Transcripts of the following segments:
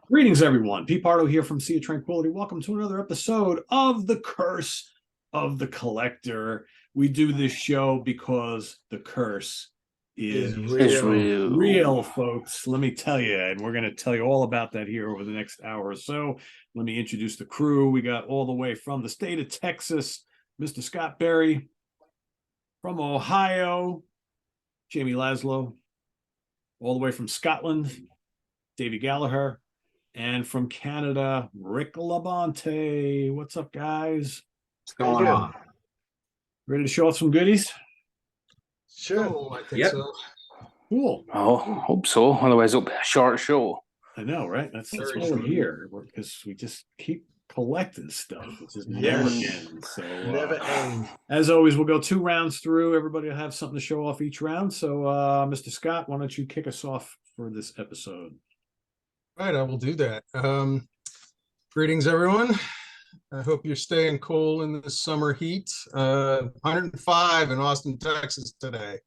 Greetings, everyone. Pete Pardo here from Sea of Tranquility. Welcome to another episode of The Curse of the Collector. We do this show because the curse is It's real. real, folks. Let me tell you, and we're going to tell you all about that here over the next hour or so. Let me introduce the crew. We got all the way from the state of Texas, Mr. Scott Berry. From Ohio, Jamie Laszlo. All the way from Scotland, Davey Gallagher. And from Canada, Rick Labonte. What's up, guys? What's going on? Ready to show off some goodies? Sure, I think so. Cool. Oh, hope so. Otherwise, it'll be a short show. I know, right? That's why Very we're true. here, because we just keep collecting stuff. It just never ends. So, Never ends. as always, we'll go 2 rounds through. Everybody will have something to show off each round. So, Mr. Scott, why don't you kick us off for this episode? All right, I will do that. Greetings, everyone. I hope you're staying cool in the summer heat. 105 in Austin, Texas today.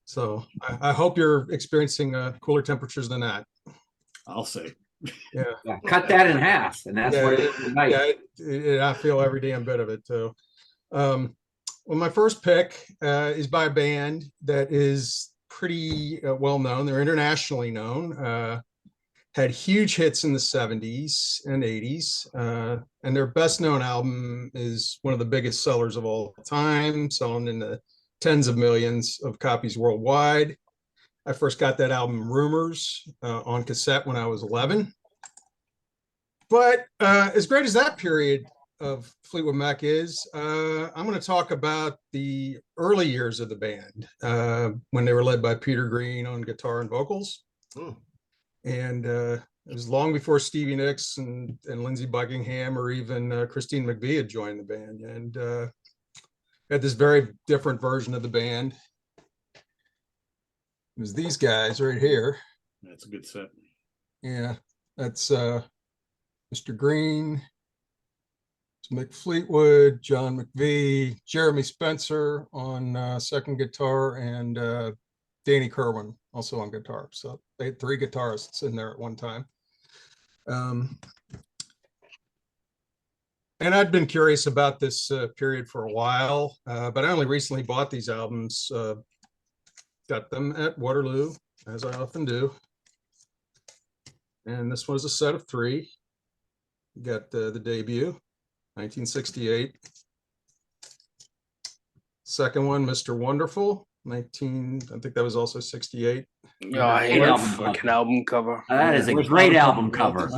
So I hope you're experiencing cooler temperatures than that. I'll say. Yeah. Cut that in half, and that's what it is tonight. I feel every damn bit of it too. Well, my first pick is by a band that is pretty well known. They're internationally known. Had huge hits in the 70s and 80s. And their best known album is one of the biggest sellers of all time, selling in the tens of millions of copies worldwide. I first got that album Rumors on cassette when I was 11. But as great as that period of Fleetwood Mac is, I'm going to talk about the early years of the band when they were led by Peter Green on guitar and vocals. And it was long before Stevie Nicks and Lindsey Buckingham or even Christine McVie had joined the band. And had this very different version of the band. It was these guys right here. That's a good set. Yeah, that's Mr. Green, it's Mick Fleetwood, John McVie, Jeremy Spencer on second guitar, and Danny Kerwin also on guitar. So they had 3 guitarists in there at one time. And I'd been curious about this period for a while, but I only recently bought these albums. Got them at Waterloo, as I often do. And this was a set of 3. Got the debut, 1968. Second one, Mr. Wonderful, I think that was also 68. Yeah, I hate that fucking album cover. That is a great album cover.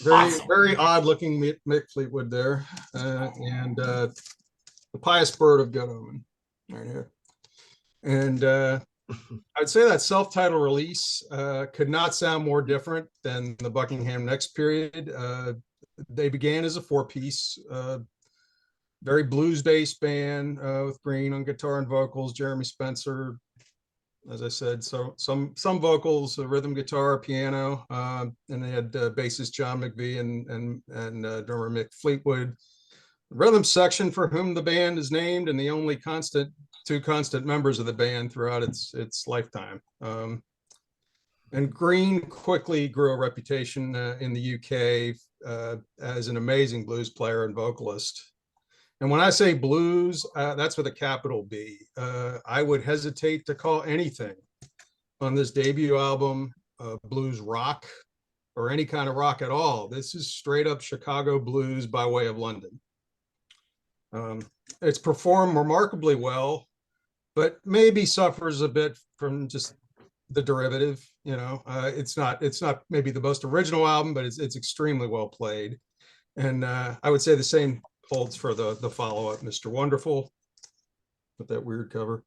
Very odd looking Mick Fleetwood there. And the Pious Bird of Good Omen right here. And I'd say that self-titled release could not sound more different than the Buckingham Nicks period. They began as a 4-piece, very blues-based band with Green on guitar and vocals, Jeremy Spencer, as I said, so some vocals, rhythm guitar, piano, and they had bassist John McVie and drummer Mick Fleetwood. The rhythm section, for whom the band is named, and the only 2 constant members of the band throughout its lifetime. And Green quickly grew a reputation in the UK as an amazing blues player and vocalist. And when I say blues, that's with a capital B. I would hesitate to call anything on this debut album blues rock or any kind of rock at all. This is straight up Chicago blues by way of London. It's performed remarkably well, but maybe suffers a bit from just the derivative. You know, it's not maybe the most original album, but it's extremely well played. And I would say the same holds for the follow-up, Mr. Wonderful, with that weird cover.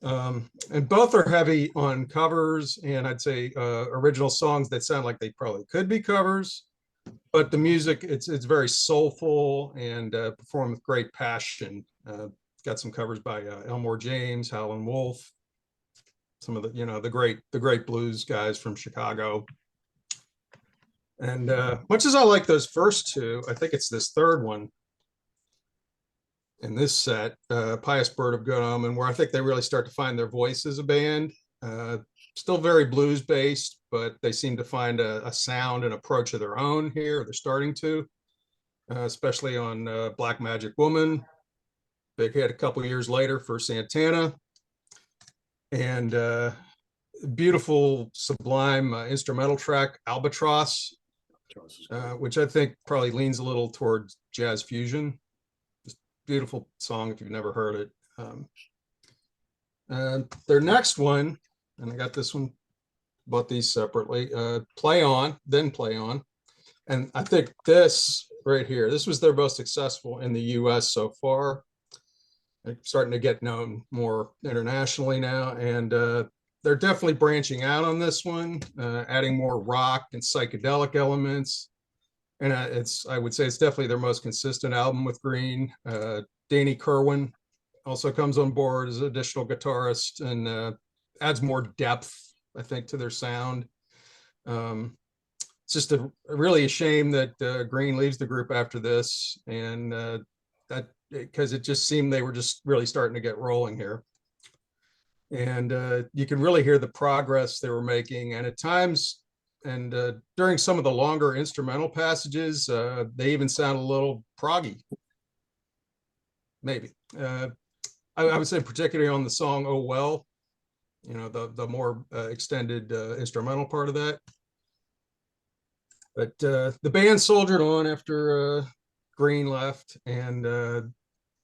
And both are heavy on covers, and I'd say original songs that sound like they probably could be covers, but the music, it's very soulful and performed with great passion. Got some covers by Elmore James, Howlin' Wolf, some of the great blues guys from Chicago. And much as I like those first 2, I think it's this third one in this set, Pious Bird of Good Omen, where I think they really start to find their voice as a band. still very blues based, but they seem to find a sound and approach of their own here. They're starting to, especially on Black Magic Woman. Big hit a couple years later for Santana. And beautiful, sublime instrumental track, Albatross, which I think probably leans a little towards jazz fusion. Just beautiful song if you've never heard it. Their next one, and I got this one, bought these separately, Play On, then Play On. And I think this right here, this was their most successful in the US so far. They're starting to get known more internationally now. And they're definitely branching out on this one, adding more rock and psychedelic elements. And I would say it's definitely their most consistent album with Green. Danny Kerwin also comes on board as an additional guitarist and adds more depth, I think, to their sound. It's just really a shame that Green leaves the group after this, and that because it just seemed they were just really starting to get rolling here. And you can really hear the progress they were making, and at times, and during some of the longer instrumental passages, they even sound a little proggy, maybe. I would say particularly on the song "Oh Well," you know, the more extended instrumental part of that. But the band soldiered on after Green left and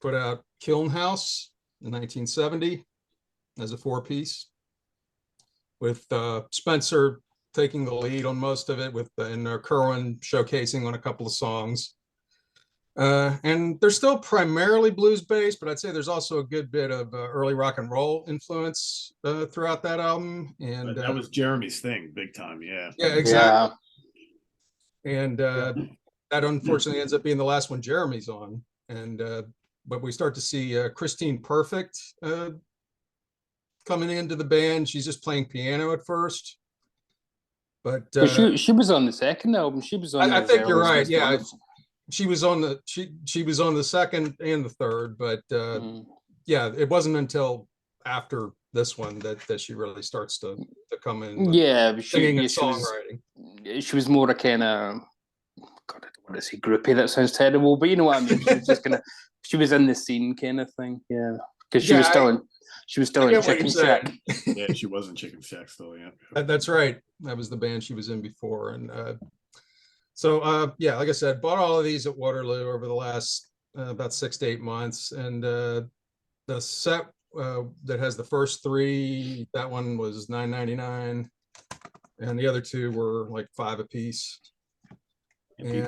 put out Kiln House in 1970 as a 4-piece, with Spencer taking the lead on most of it, and Kerwin showcasing on a couple of songs. And they're still primarily blues based, but I'd say there's also a good bit of early rock and roll influence throughout that album. And that was Jeremy's thing, big time. Yeah. Yeah, exactly. Yeah. And that unfortunately ends up being the last one Jeremy's on. And but we start to see Christine Perfect coming into the band. She's just playing piano at first, but she was on the second album. She was on. I think you're right. Yeah. She was on the she was on the second and the third, but yeah, it wasn't until after this one that she really starts to come in. Yeah, singing and songwriting. She was more a kind of, God, I don't want to say groupie. That sounds terrible, but you know what I mean. She was just kind of, she was in the scene kind of thing. Yeah, because she was still in Chicken Shack. Yeah, she was in Chicken Shack still. Yeah, that's right. That was the band she was in before, and. So yeah, like I said, bought all of these at Waterloo over the last about 6 to 8 months, and the set that has the first 3, that one was $9.99, and the other 2 were like $5 a piece. And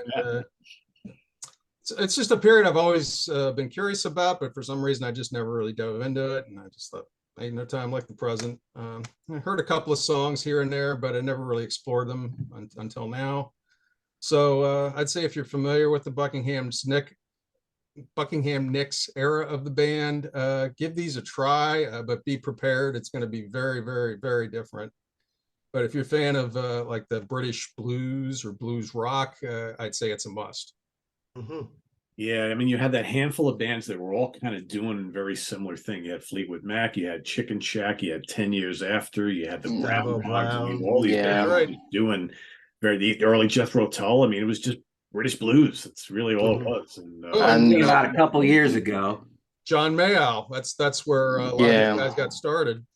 it's just a period I've always been curious about, but for some reason I just never really dove into it, and I just thought, ain't no time like the present. I heard a couple of songs here and there, but I never really explored them until now. So I'd say if you're familiar with the Buckingham Nicks era of the band, give these a try, but be prepared. It's going to be very, very, very different. But if you're a fan of like the British blues or blues rock, I'd say it's a must. Mm-hmm. Yeah, I mean, you had that handful of bands that were all kind of doing a very similar thing. You had Fleetwood Mac, you had Chicken Shack, you had 10 Years After, you had the Brown, all these bands doing the early Jethro Tull. I mean, it was just British blues. That's really all it was. And about a couple years ago, John Mayall. That's where a lot of these guys got started.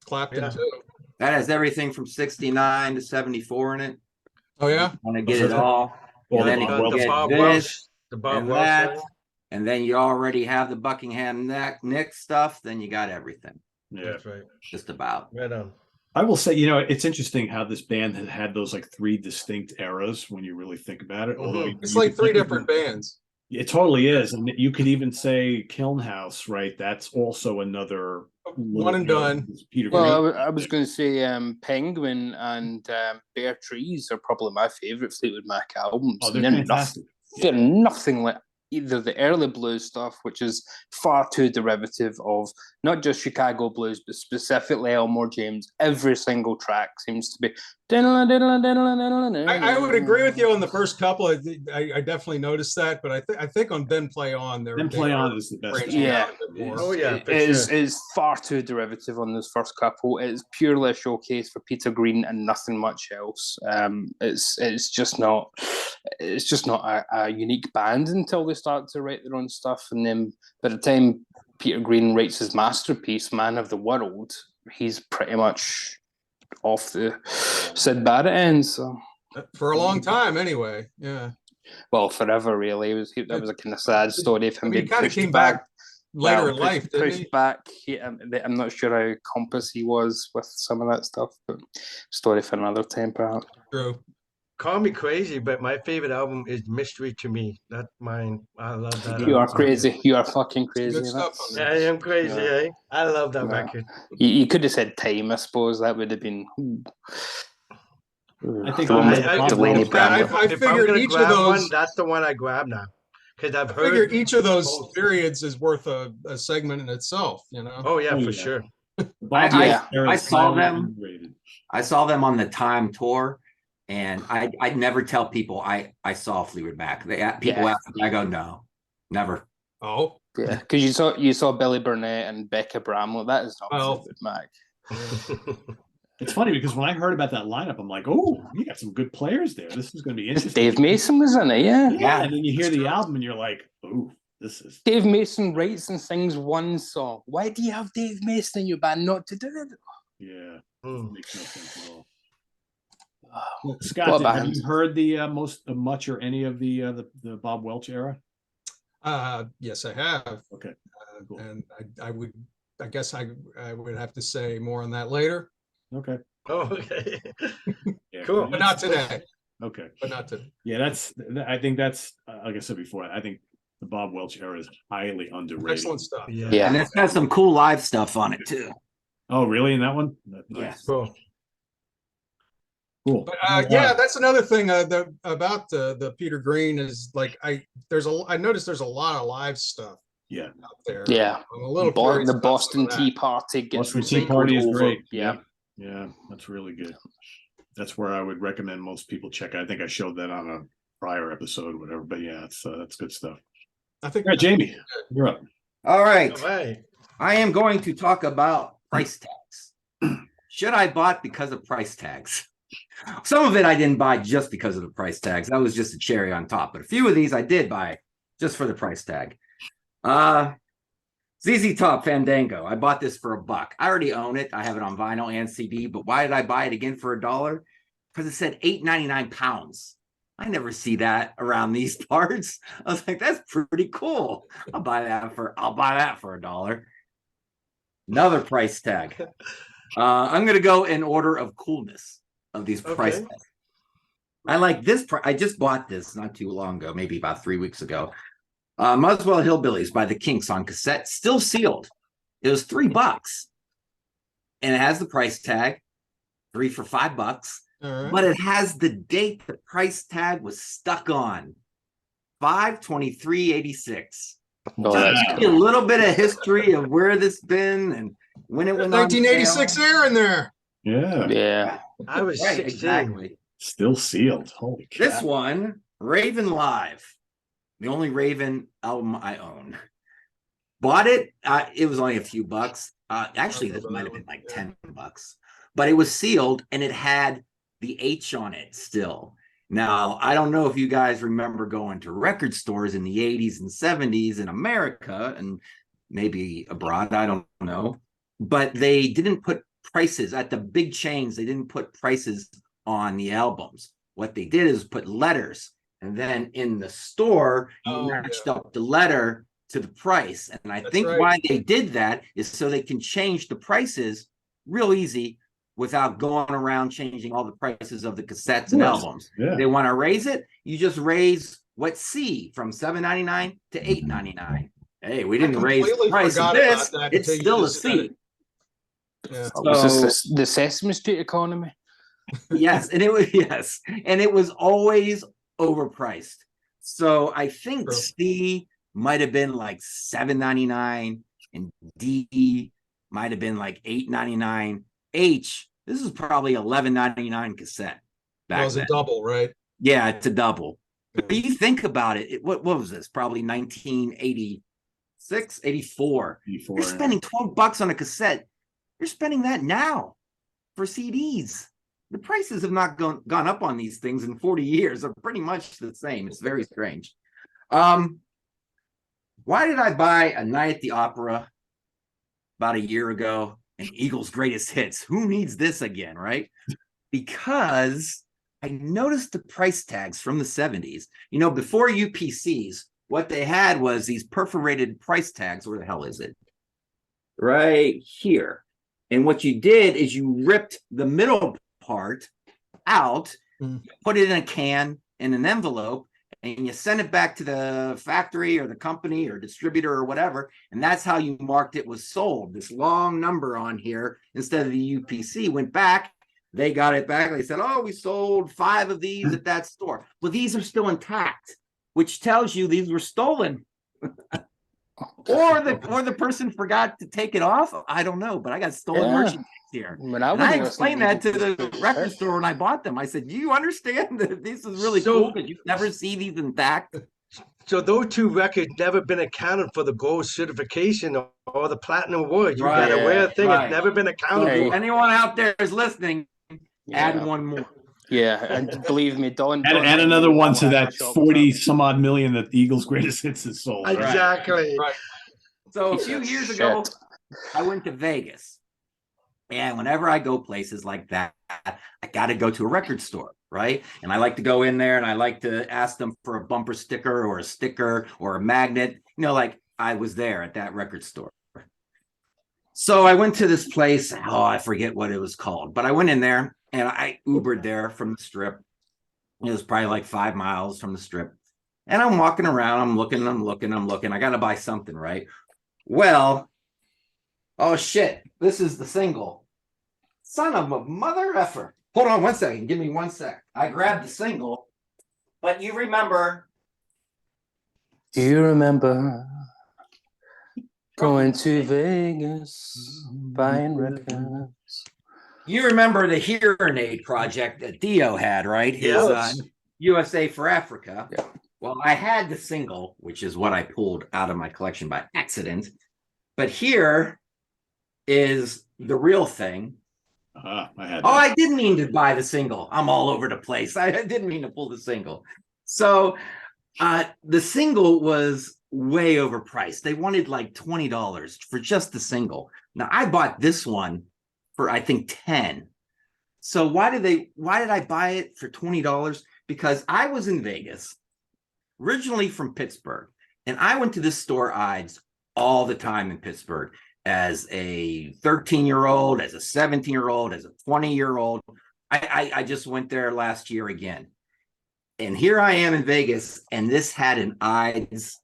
Clapton too. That has everything from 69 to 74 in it. Oh yeah, want to get it all. Well, then you get this and that, and then you already have the Buckingham Nick stuff. Then you got everything. Yeah, that's right. Just about. Right on. I will say, it's interesting how this band had those like 3 distinct eras when you really think about it. Although it's like 3 different bands. It totally is. And you could even say Kiln House, right? That's also another one and done. Peter. Well, I was going to say Penguin and Bare Trees are probably my favorite Fleetwood Mac albums. Oh, they're fantastic. They're nothing like either the early blues stuff, which is far too derivative of not just Chicago blues, but specifically Elmore James. Every single track seems to be. I would agree with you on the first couple. I definitely noticed that, but I think on Then Play On, Then Play On is the best. branching Yeah. out a bit more. Oh, yeah, for It's far too derivative on those first couple. It's purely a showcase for Peter Green and nothing much else. It's just not a unique band until they start to write their own stuff, and then by the time Peter Green writes his masterpiece, Man of the World, he's pretty much off the Sid Barrett end. So For a long time, anyway. Yeah. well, forever really. That was a kind of sad story of him I mean, being he kind of pushed came back. back later in Pushed- life, didn't pushed he? back. I'm not sure how compass he was with some of that stuff, but story for another time, perhaps. True. Call me crazy, but my favorite album is Mystery to Me. That's mine. I love that. You are album. crazy. You are fucking crazy. Good stuff That's- on Yeah, there. I am crazy, Yeah. eh? I love that Yeah. record. You could have said Time, I suppose. That would have been. I think The one I- with I- Delaney I- Bramlett. I If I'm figured gonna each of grab those- one, that's the one I grab now. Because I've I figure heard each of those both. periods is worth a segment in itself, you know? Oh yeah, Oh, for yeah. sure. Bob Yeah. Era I is saw highly them. underrated. I saw them on the Time tour, and I never tell people I saw Fleetwood Mac. People Yeah. ask me, I go, no, never. Oh, Yeah, because you saw Billy Burnett and Becca Bramlett. That is not Well- Fleetwood Mac. It's funny because when I heard about that lineup, I'm like, oh, you got some good players there. This is going to be interesting. Dave Mason was in it, yeah. Yeah, and then you hear the album and you're like, oh, this is. Dave Mason writes and sings one song. Why do you have Dave Mason in your band not to do it? Yeah, Mm. makes no sense at all. What Scott, a have band. you heard the much or any of the Bob Welch era? yes, I have. Okay, cool. And I guess I would have to say more on that later, Okay, Oh, okay. yeah, Cool. but not today. Okay, But not today. yeah, I think that's like I said before. I think the Bob Welch era is highly underrated. Excellent stuff. Yeah. And it's got some cool live stuff on it too. Oh, really? In that one? Yes. Cool. Cool. But yeah, that's another thing about the Peter Green is like I noticed there's a lot of live stuff Yeah. out there. Yeah. I'm a little Bo- curious the about some Boston of that. Tea Party gets Boston Tea recycled Party is over. great. Yeah. Yeah, that's really good. That's where I would recommend most people check. I think I showed that on a prior episode, whatever. But yeah, that's good stuff. I think All right, Jamie, you're up. All right. All right. I am going to talk about price tags. Should I bought because of price tags? Some of it I didn't buy just because of the price tags. That was just a cherry on top. But a few of these I did buy just for the price tag. ZZ Top Fandango. I bought this for $1. I already own it. I have it on vinyl and CD. But why did I buy it again for $1? Because it said 8.99 pounds. I never see that around these parts. I was like, that's pretty cool. I'll buy that for $1. Another price tag. I'm gonna go in order of coolness of these price Okay. tags. I like this. I just bought this not too long ago, maybe about 3 weeks ago. Muswell Hillbillies by the Kinks on cassette, still sealed. It was $3, and it has the price tag, 3 for $5. all right. But it has the date the price tag was stuck on, 5/23/86. Oh, that's Wow. A little bit of history of where this been and when it went on 1986 sale. air in there. Yeah, Yeah. I was Right, 16. exactly. still sealed. Holy cow. This one, Raven Live, the only Raven album I own. Bought it. It was only a few bucks. Actually, this might have been like $10, but it was sealed and it had the H on it still. Now, I don't know if you guys remember going to record stores in the 80s and 70s in America and maybe abroad. I don't know. But they didn't put prices at the big chains. They didn't put prices on the albums. What they did is put letters. And then in the store, you Oh, matched yeah. up the letter to the price. And I That's think right. why they did that is so they can change the prices real easy without going around changing all the prices of the cassettes and course. albums. Yeah. They want to raise it, you just raise what C from $7.99 to $8.99. Hey, we didn't raise the completely price of forgot this. about that It's until you still a just said C. it. Yeah. Was this the Sesame Street economy? Yes, and it was always overpriced. So I think True. C might have been like $7.99, and D might have been like $8.99. H, this is probably $11.99 cassette. That Back was a then. double, right? Yeah, it's a double. But Yeah. you think about it, what was this? Probably 1986, 84. Before, You're spending $12 on a cassette. You're spending that now for CDs. The prices have not gone up on these things in 40 years. They're pretty much the same. It's very strange. Why did I buy A Night at the Opera about a year ago and Eagles' Greatest Hits? Who needs this again, right? Because I noticed the price tags from the 70s. You know, before UPCs, what they had was these perforated price tags. Where the hell is it? Right here. And what you did is you ripped the middle part out, put it in a can, in an envelope, and you send it back to the factory or the company or distributor or whatever. And that's how you marked it was sold. This long number on here instead of the UPC went back. They got it back. They said, oh, we sold 5 of these at that store. Well, these are still intact, which tells you these were stolen. or the person forgot to take it off. I don't know, but I got stolen merchandise here. And I explained that to the record store when I bought them. I said, do you understand that this is really cool because you never see these intact? So those 2 records never been accounted for the gold certification or the platinum award. You got a rare thing. It's never been accounted for. Anyone out there is listening, add one more. Yeah, and believe me, Don. Add another one to that 40 some odd million that the Eagles' Greatest Hits has sold. Right? Exactly. Right. So a few years ago, I went to Vegas. And whenever I go places like that, I got to go to a record store, right? And I like to go in there and I like to ask them for a bumper sticker or a magnet, you know, like I was there at that record store. So I went to this place. Oh, I forget what it was called, but I went in there and I Ubered there from the strip. It was probably like 5 miles from the strip. And I'm walking around. I'm looking. I got to buy something, right? Well, oh shit, this is the single. Son of a mother effer. Hold on 1 second. Give me 1 sec. I grabbed the single, but you remember. Do you remember going to Vegas, buying records? You remember the hearing aid project that Dio had, right? His USA for Africa. Yeah. Well, I had the single, which is what I pulled out of my collection by accident. But here is the real thing. I didn't mean to buy the single. I'm all over the place. I didn't mean to pull the single. So the single was way overpriced. They wanted like $20 for just the single. Now I bought this one for I think 10. So why did I buy it for $20? Because I was in Vegas, originally from Pittsburgh, and I went to this store Ides all the time in Pittsburgh. As a 13-year-old, as a 17-year-old, as a 20-year-old. I just went there last year again. And here I am in Vegas, and this had an Ides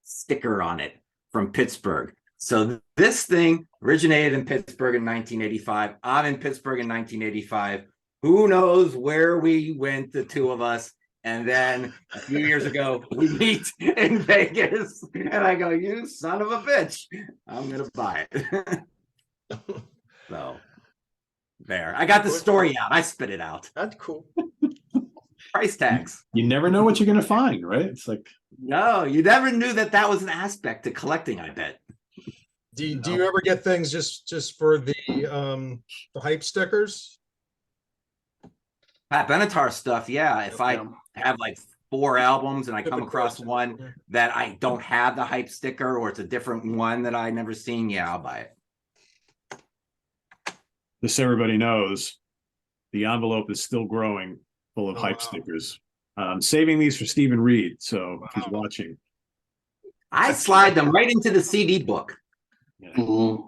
sticker on it from Pittsburgh. So this thing originated in Pittsburgh in 1985. I'm in Pittsburgh in 1985. Who knows where we went, the two of us. And then a few years ago, we meet in Vegas. And I go, you son of a bitch. I'm going to buy it. So, there. I got the story out. I spit it out. That's cool. Price tags. You never know what you're going to find, right? It's like. No, you never knew that was an aspect to collecting, I bet. Do you ever get things just for the hype stickers? Pat Benatar stuff, yeah. If I have like 4 albums and I come across one that I don't have the hype sticker or it's a different one that I never seen, yeah, I'll buy it. This everybody knows. The envelope is still growing, full of hype stickers. Saving these for Stephen Reed, so if he's watching. I slide them right into the CD book. Yeah. Mm-hmm.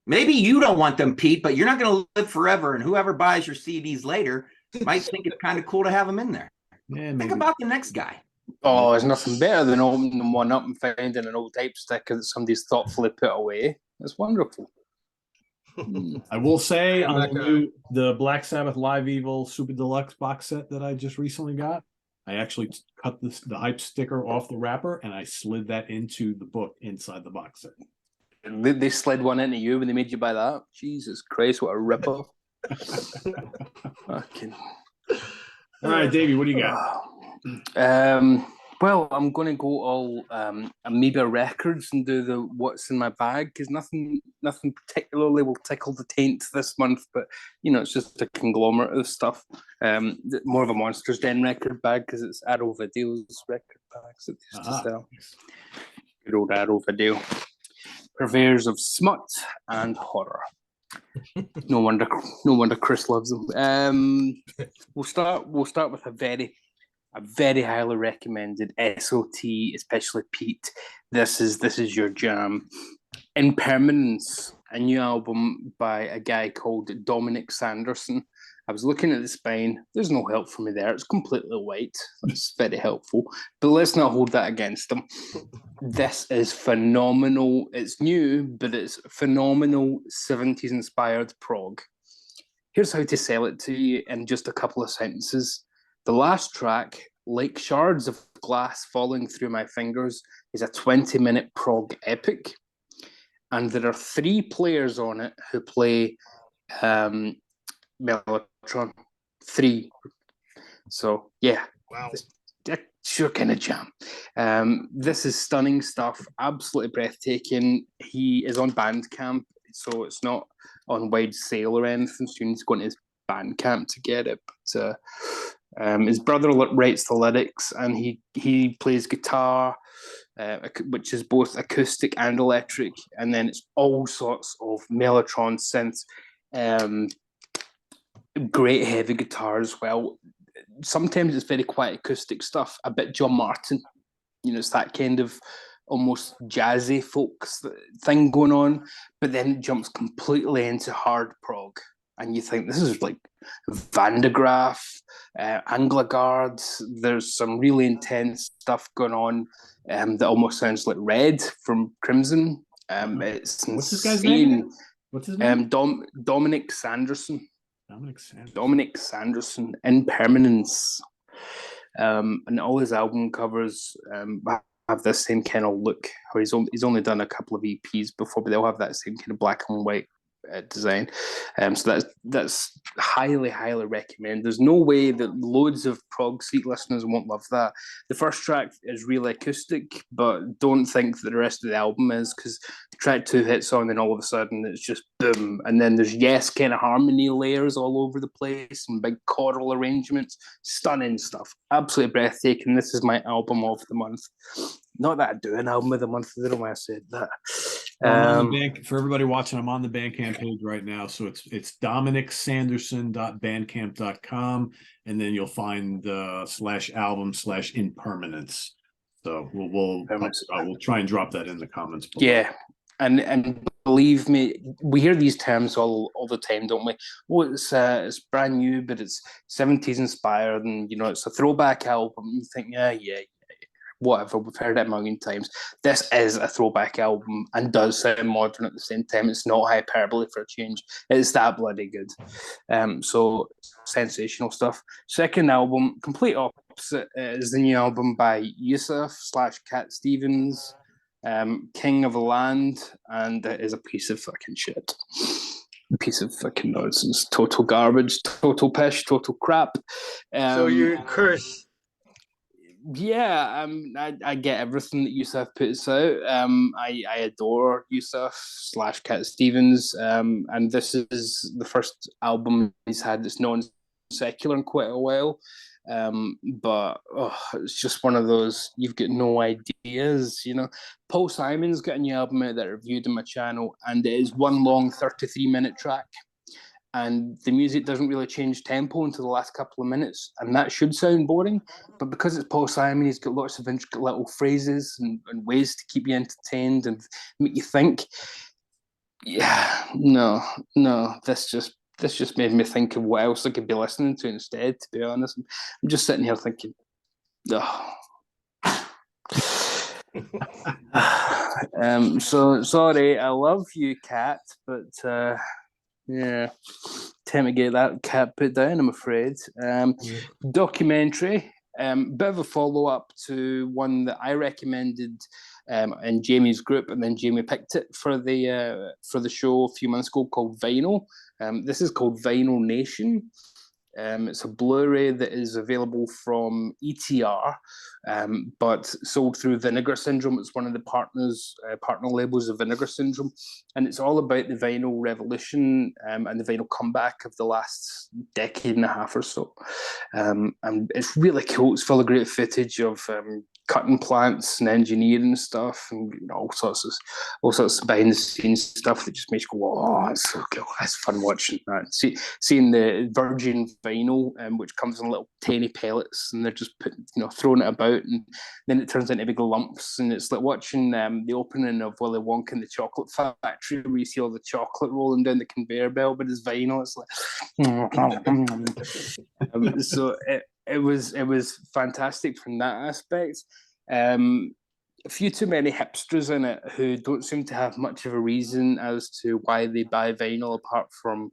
Maybe you don't want them, Pete, but you're not going to live forever, and whoever buys your CDs later might think it's kind of cool to have them in there. Yeah, Think about the next guy. Oh, there's nothing better than opening one up and finding an old type sticker that somebody's thoughtfully put away. It's wonderful. I will say on the Black Sabbath Live Evil Super Deluxe box set that I just recently got, I actually cut the hype sticker off the wrapper and I slid that into the book inside the box set. They slid one into you when they made you buy that. Jesus Christ, what a ripoff! Fucking. All right, Davey, what do you got? Well, I'm going to go all Amoeba Records and do the what's in my bag, because nothing particularly will tickle the taint this month, but it's just a conglomerate of stuff. More of a Monsters Den record bag because it's Arrow Video's record bags that they used to sell. Good old Arrow Video, purveyors of smut and horror. No wonder Chris loves them. We'll start with a very highly recommended SOT, especially Pete. This is your jam. Impermanence, a new album by a guy called Dominic Sanderson. I was looking at the spine. There's no help for me there. It's completely white. That's very helpful. But let's not hold that against him. This is phenomenal. It's new, but it's phenomenal 70s inspired prog. Here's how to sell it to you in just a couple of sentences. The last track, Like Shards of Glass Falling Through My Fingers, is a 20-minute prog epic. And there are 3 players on it who play Mellotron. 3. So, yeah. Wow. Sure kind of jam. This is stunning stuff, absolutely breathtaking. He is on Bandcamp, so it's not on wide sale or anything, so you need to go into his Bandcamp to get it. But his brother writes the lyrics, and he plays guitar, which is both acoustic and electric, and then it's all sorts of Mellotron synths, great heavy guitar as well. Sometimes it's very quiet acoustic stuff, a bit John Martin. It's that kind of almost jazzy folks thing going on, but then it jumps completely into hard prog. And you think this is like Van de Graaf, Anglagard. There's some really intense stuff going on that almost sounds like Red from Crimson. It's What's this guy's name again? What's his name? Dominic Sanderson. Dominic Sanderson, Impermanence. And all his album covers have this same kind of look. Or he's only done a couple of EPs before, but they'll have that same kind of black and white design. So that's highly recommend. There's no way that loads of prog seat listeners won't love that. The first track is really acoustic, but don't think that the rest of the album is, because track 2 hits on and all of a sudden it's just boom, and then there's kind of harmony layers all over the place and big choral arrangements. Stunning stuff, absolutely breathtaking. This is my album of the month. Not that I do an album of the month. I don't know why I said that. For everybody watching, I'm on the Bandcamp page right now. So it's dominicsanderson.bandcamp.com, and then you'll find /album/impermanence. So we'll try and drop that in the comments below. Yeah. And believe me, we hear these terms all the time, don't we? Oh, it's brand new, but it's 70s inspired, and it's a throwback album. You think, yeah, whatever, we've heard it a million times. This is a throwback album and does sound modern at the same time. It's not hyperbole for a change. It's that bloody good. So sensational stuff. Second album, complete opposite, is the new album by Yusuf /Cat Stevens, King of the Land, and it is a piece of fucking shit. A piece of fucking nonsense. Total garbage, total pish, total crap. So you curse. Yeah, I get everything that Yusuf puts out. I adore Yusuf /Cat Stevens, and this is the first album he's had that's non-secular in quite a while. But it's just one of those, you've got no ideas, Paul Simon's got a new album out that I reviewed on my channel, and it is one long 33-minute track. And the music doesn't really change tempo until the last couple of minutes, and that should sound boring, but because it's Paul Simon, he's got lots of intricate little phrases and ways to keep you entertained and make you think. Yeah, no, this just made me think of what else I could be listening to instead, to be honest. I'm just sitting here thinking, so sorry, I love you, Cat, but yeah, time to get that cat put down, I'm afraid. Documentary, Bit of a follow-up to one that I recommended in Jamie's group, and then Jamie picked it for the show a few months ago, called Vinyl. This is called Vinyl Nation. It's a Blu-ray that is available from ETR, but sold through Vinegar Syndrome. It's one of the partner labels of Vinegar Syndrome, and it's all about the vinyl revolution and the vinyl comeback of the last decade and a half or so. And it's really cool. It's full of great footage of cutting plants and engineering stuff, and all sorts of behind the scenes stuff that just makes you go, "Oh, it's so cool! It's fun watching that." Seeing the virgin vinyl, which comes in little tiny pellets, and they're just throwing it about, and then it turns into big lumps, and it's like watching the opening of Willy Wonka and the Chocolate Factory, where you see all the chocolate rolling down the conveyor belt, but it's vinyl. It's like, so it was fantastic from that aspect. A few too many hipsters in it who don't seem to have much of a reason as to why they buy vinyl apart from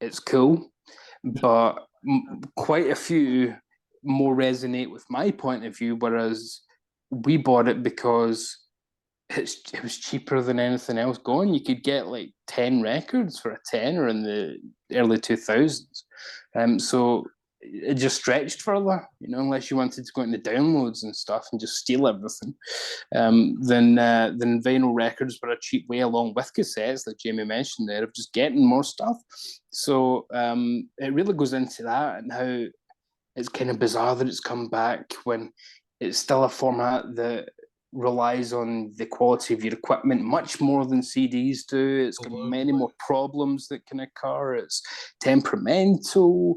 it's cool, but quite a few more resonate with my point of view, whereas we bought it because it was cheaper than anything else going. You could get like 10 records for a tenner in the early 2000s. So it just stretched further, unless you wanted to go into downloads and stuff and just steal everything. Then vinyl records were a cheap way, along with cassettes, like Jamie mentioned there, of just getting more stuff. So it really goes into that, and how it's kind of bizarre that it's come back when it's still a format that relies on the quality of your equipment much more than CDs do. It's got many more problems that can occur. It's temperamental.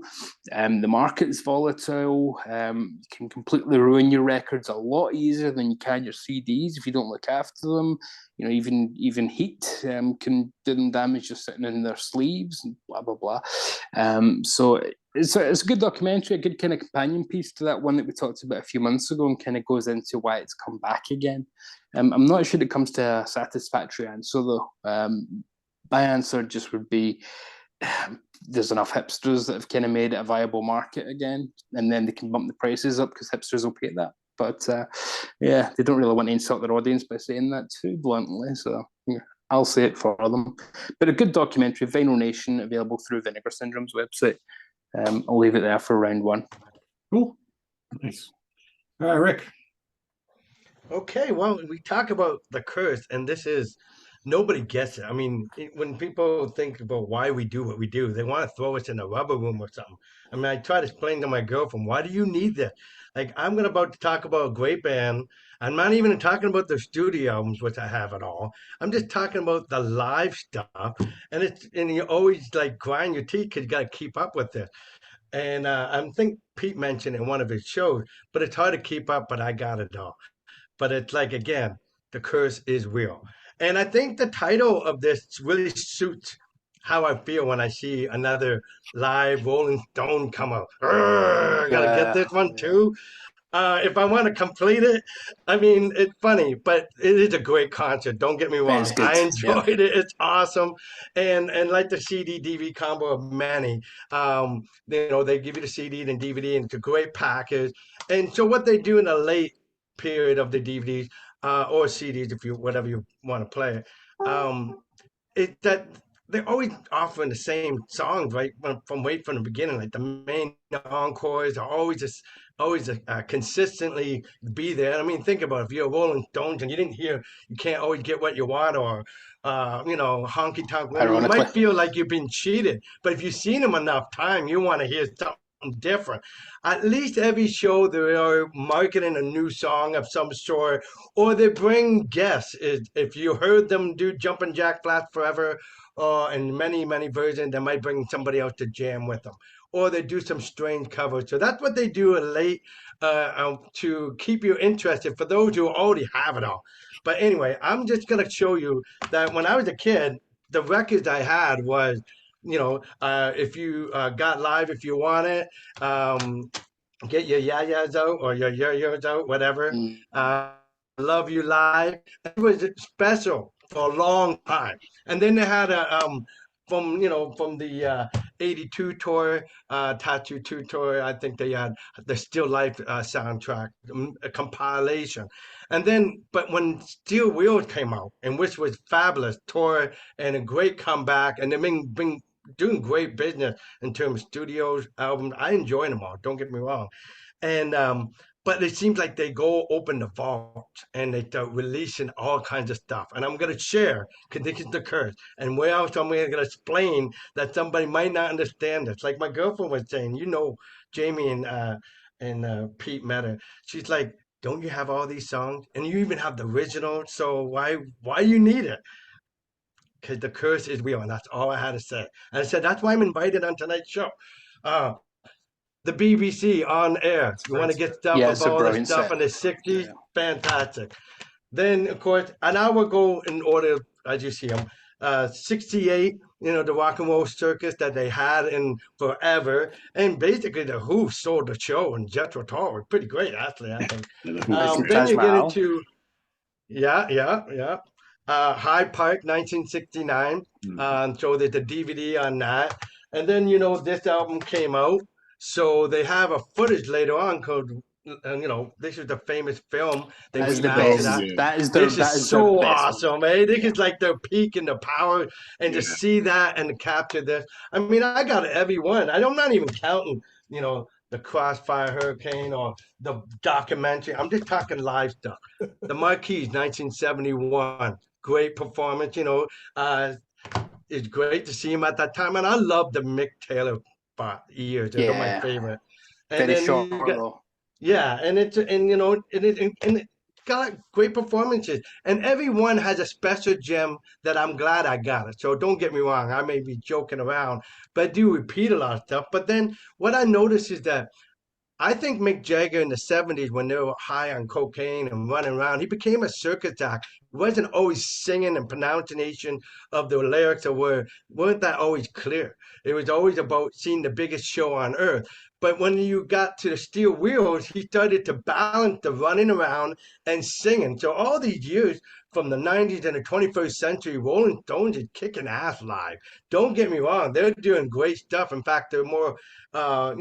The market's volatile. You can completely ruin your records a lot easier than you can your CDs if you don't look after them. Even heat can do them damage just sitting in their sleeves and blah blah blah. So it's a good documentary, a good kind of companion piece to that one that we talked about a few months ago, and kind of goes into why it's come back again. I'm not sure it comes to a satisfactory answer though. My answer just would be there's enough hipsters that have kind of made it a viable market again, and then they can bump the prices up because hipsters will pay that. But yeah, they don't really want to insult their audience by saying that too bluntly. So yeah, I'll say it for them. But a good documentary, Vinyl Nation, available through Vinegar Syndrome's website. I'll leave it there for round one. Cool. Nice. All right, Rick. Okay, well, we talk about the curse, and nobody gets it. I mean, when people think about why we do what we do, they want to throw us in a rubber room or something. I mean, I try to explain to my girlfriend, why do you need this? Like, I'm about to talk about a great band. I'm not even talking about the studio albums, which I have at all. I'm just talking about the live stuff, and you always like grind your teeth because you got to keep up with it. And I think Pete mentioned in one of his shows, but it's hard to keep up. But I got it all. But it's like, again, the curse is real. And I think the title of this really suits how I feel when I see another live Rolling Stone come out. I gotta get this one too. If I want to complete it, I mean, it's funny, but it is a great concert. Don't get me wrong. I enjoyed it. It's awesome. And like the CD DVD combo of many, they give you the CD and DVD, and it's a great package. And so what they do in the late period of the DVDs or CDs, if you whatever you want to play, it that they're always offering the same songs right from the beginning. Like the main encores are always consistently be there. I mean, think about it. If you're Rolling Stones and you can't always get what you want, or honky tonk women, you might feel like you've been cheated. But if you've seen them enough time, you want to hear something different. At least every show they are marketing a new song of some sort, or they bring guests. If you heard them do Jumpin' Jack Flash Forever, and many versions, they might bring somebody else to jam with them, or they do some strange covers. So that's what they do late to keep you interested for those who already have it all. But anyway, I'm just gonna show you that when I was a kid, the records I had was, if you got live, if you want it, get your yayas out or your yo-yos out, whatever. Love You Live. It was special for a long time. And then they had from the '82 tour, Tattoo 2 tour. I think they had the Still Life soundtrack, a compilation. And then, but when Steel Wheels came out, and which was fabulous tour and a great comeback, and they've been doing great business in terms of studios, albums. I enjoy them all. Don't get me wrong. And but it seems like they go open the vault and they start releasing all kinds of stuff. And I'm gonna share because this is the curse. And where else I'm gonna explain that somebody might not understand this. Like my girlfriend was saying, Jamie and Pete met her. She's like, don't you have all these songs? And you even have the original. So why you need it? Because the curse is real, and that's all I had to say. And I said that's why I'm invited on tonight's show. Uh, the BBC on air. You want to get stuff Yeah, of it's a all the brilliant stuff set. in the '60s? Yeah. Fantastic. Then, of course, and I will go in order as you see them. '68, the rock and roll circus that they had in forever, and basically the Who sold the show, and Jethro Tull was pretty great, actually. I think. And the Who- Then Taj you get Mahal. into yeah. Hyde Park, 1969. So there's a DVD on that. And then, this album came out. So they have a footage later on called, this is the famous film they That is the remastered best. that. Yeah. That is This that is is their so best. awesome, eh? This Yeah. is like their peak and the power, and to Yeah. see that and to capture this. I mean, I got every one. I'm not even counting, the Crossfire Hurricane or the documentary. I'm just talking live stuff. The Marquis, 1971, great performance. It's great to see him at that time, and I love the Mick Taylor years. They're my Yeah. favorite. And Very then short you got though. yeah, and it got great performances, and everyone has a special gem that I'm glad I got it. So don't get me wrong, I may be joking around, but I do repeat a lot of stuff. But then what I notice is that I think Mick Jagger in the '70s, when they were high on cocaine and running around, he became a circus act. He wasn't always singing, and pronunciation of the lyrics weren't that always clear. It was always about seeing the biggest show on earth. But when you got to the Steel Wheels, he started to balance the running around and singing. So all these years from the '90s and the 21st century, Rolling Stones is kicking ass live. Don't get me wrong; they're doing great stuff. In fact, they're more, of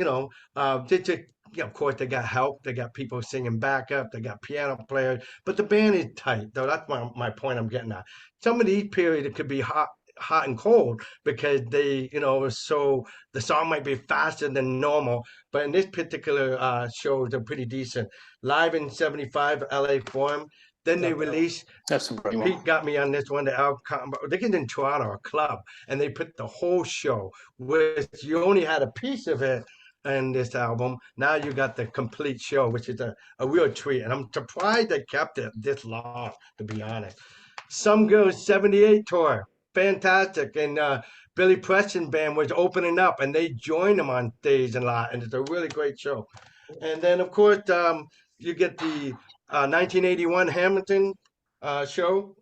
course, they got help. They got people singing backup. They got piano players. But the band is tight, though. That's my point I'm getting at. Some of these periods it could be hot and cold because they, so the song might be faster than normal. But in this particular show, they're pretty decent. Live in '75, LA Forum. Then they released. That's a brilliant Pete one. got me on this one. They get in Toronto, a club, and they put the whole show. Where you only had a piece of it in this album. Now you got the complete show, which is a real treat. And I'm surprised they kept it this long, to be honest. Some Girls '78 tour, fantastic. And Billy Preston band was opening up, and they joined them on stage and lot, and it's a really great show. And then, of course, you get the 1981 Hamilton show,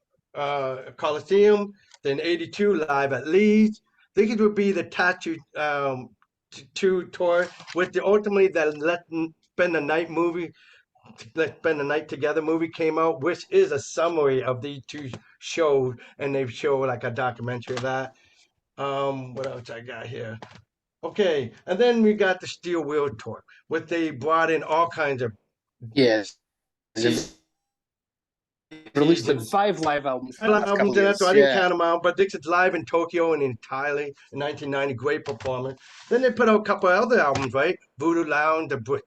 Coliseum, then '82 live at Leeds. This would be the Tattoo tour with the ultimately the Let's Spend the Night movie. Let's Spend the Night Together movie came out, which is a summary of these two shows, and they show like a documentary of that. What else I got here? Okay, and then we got the Steel Wheel tour, which they brought in all kinds of Yes. They've released like seasons. 5 live albums for the last couple Albums of in that, years. so I didn't Yeah. count them out. But this is live in Tokyo and entirely in 1990. Great performance. Then they put out a couple of other albums, right? Voodoo Lounge, the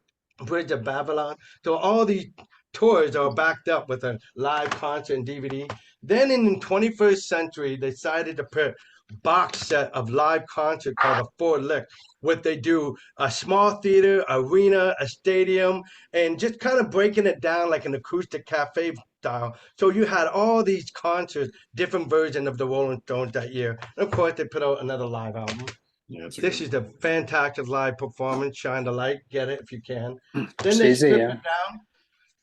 Bridge of Babylon. So all these tours are backed up with a live concert and DVD. Then in the 21st century, they decided to put box set of live concert called a Four Lick, what they do a small theater, arena, a stadium, and just kind of breaking it down like an acoustic cafe style. So you had all these concerts, different versions of the Rolling Stones that year. And of course, they put out another live album. Yeah, it's a This good is a fantastic live performance. Shine the light, get it if you can. Then they Says it,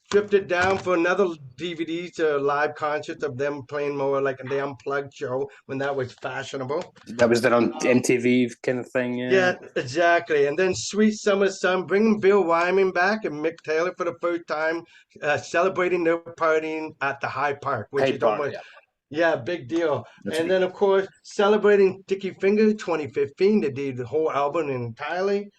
stripped it down for another DVD to live concerts of them playing more like the unplugged show when that was fashionable. That was their on MTV kind of thing. Yeah, exactly. And then Sweet Summer Sun, bringing Bill Wyman back and Mick Taylor for the first time, celebrating their partying at the Hyde Park, which Hyde is Park, almost yeah. Yeah, big deal. That's And good. then, of course, celebrating Sticky Fingers 2015, they did the whole album entirely.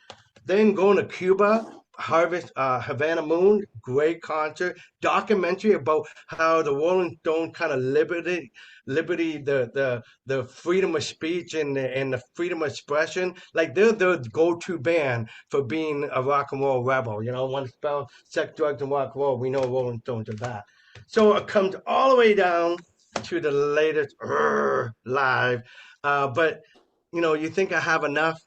Then going to Cuba, Harvest Havana Moon, great concert, documentary about how the Rolling Stones kind of liberty, the freedom of speech and the freedom of expression. Like they're the go-to band for being a rock and roll rebel. You know, one spell sex, drugs, and rock and roll. We know Rolling Stones are that. So it comes all the way down to the latest live. But you know, you think I have enough,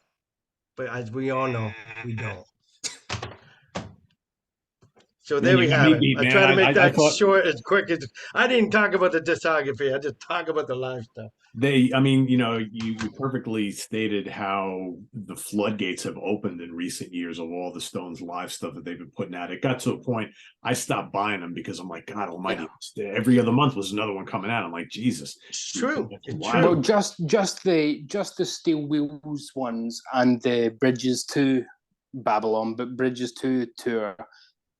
but as we all know, we don't. So Man, there you we got have me it. beat, I man. try to make I that thought short as quick as I didn't talk about the discography. I just talk about the live stuff. I mean, you perfectly stated how the floodgates have opened in recent years of all the Stones live stuff that they've been putting out. It got to a point I stopped buying them because I'm like, God Almighty! Every other month was another one coming out. I'm like, Jesus, It's true. It's Wow. Well, true. just the Steel Wheels ones and the Bridges to Babylon, but Bridges to tour.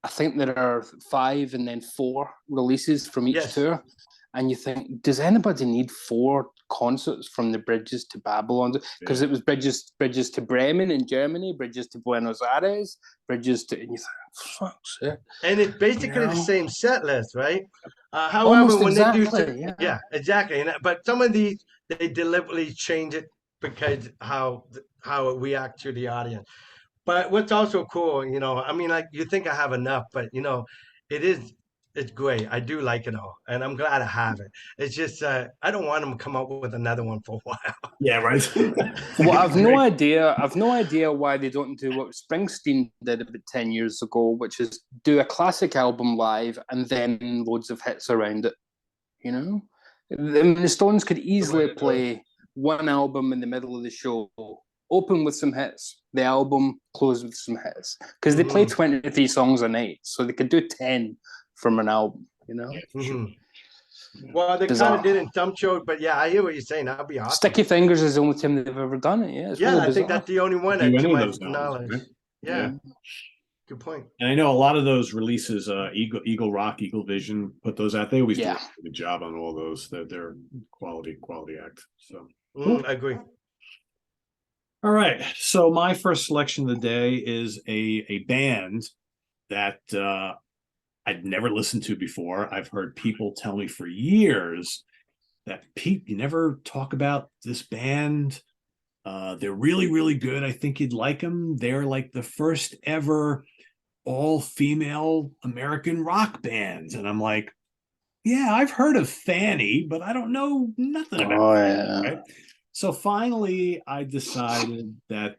I think there are 5 and then 4 releases from each Yes. tour. And you think, does anybody need 4 concerts from the Bridges to Babylon? Because it was Bridges to Bremen in Germany, Bridges to Buenos Aires, Bridges to, and you think, fuck's sake. And it's basically You the know? same set list, right? However, Almost when they do, exactly, yeah. exactly. But some of these they deliberately change it because how it react to the audience. But what's also cool, you know, I mean, like you think I have enough, but you know, it's great. I do like it all, and I'm glad I have it. It's just I don't want them to come up with another one for a while. Yeah, right. Well, I've no idea. I've no idea why they don't do what Springsteen did about 10 years ago, which is do a classic album live and then loads of hits around it. You know, I mean, the Stones could easily play one album in the middle of the show, open with some hits, the album close with some hits, because they play 23 songs a night, so they could do 10 from an album. You know. Mm-hmm. Well, they kind of did in some shows, but yeah, I hear what you're saying. That'd be awesome. Sticky Fingers is the only time they've ever done it. Yeah, it's really I think that's the only one Do to any of my those albums, knowledge. right? Yeah. Good point. And I know a lot of those releases, Eagle Rock, Eagle Vision, put those out. They always do a good job on all those. They're quality act. So I agree. All right. So my first selection of the day is a band that I'd never listened to before. I've heard people tell me for years that, Pete, you never talk about this band. They're really, really good. I think you'd like them. They're like the first ever all-female American rock band. And I'm like, yeah, I've heard of Fanny, but I don't know nothing about it. Right? So finally, I decided that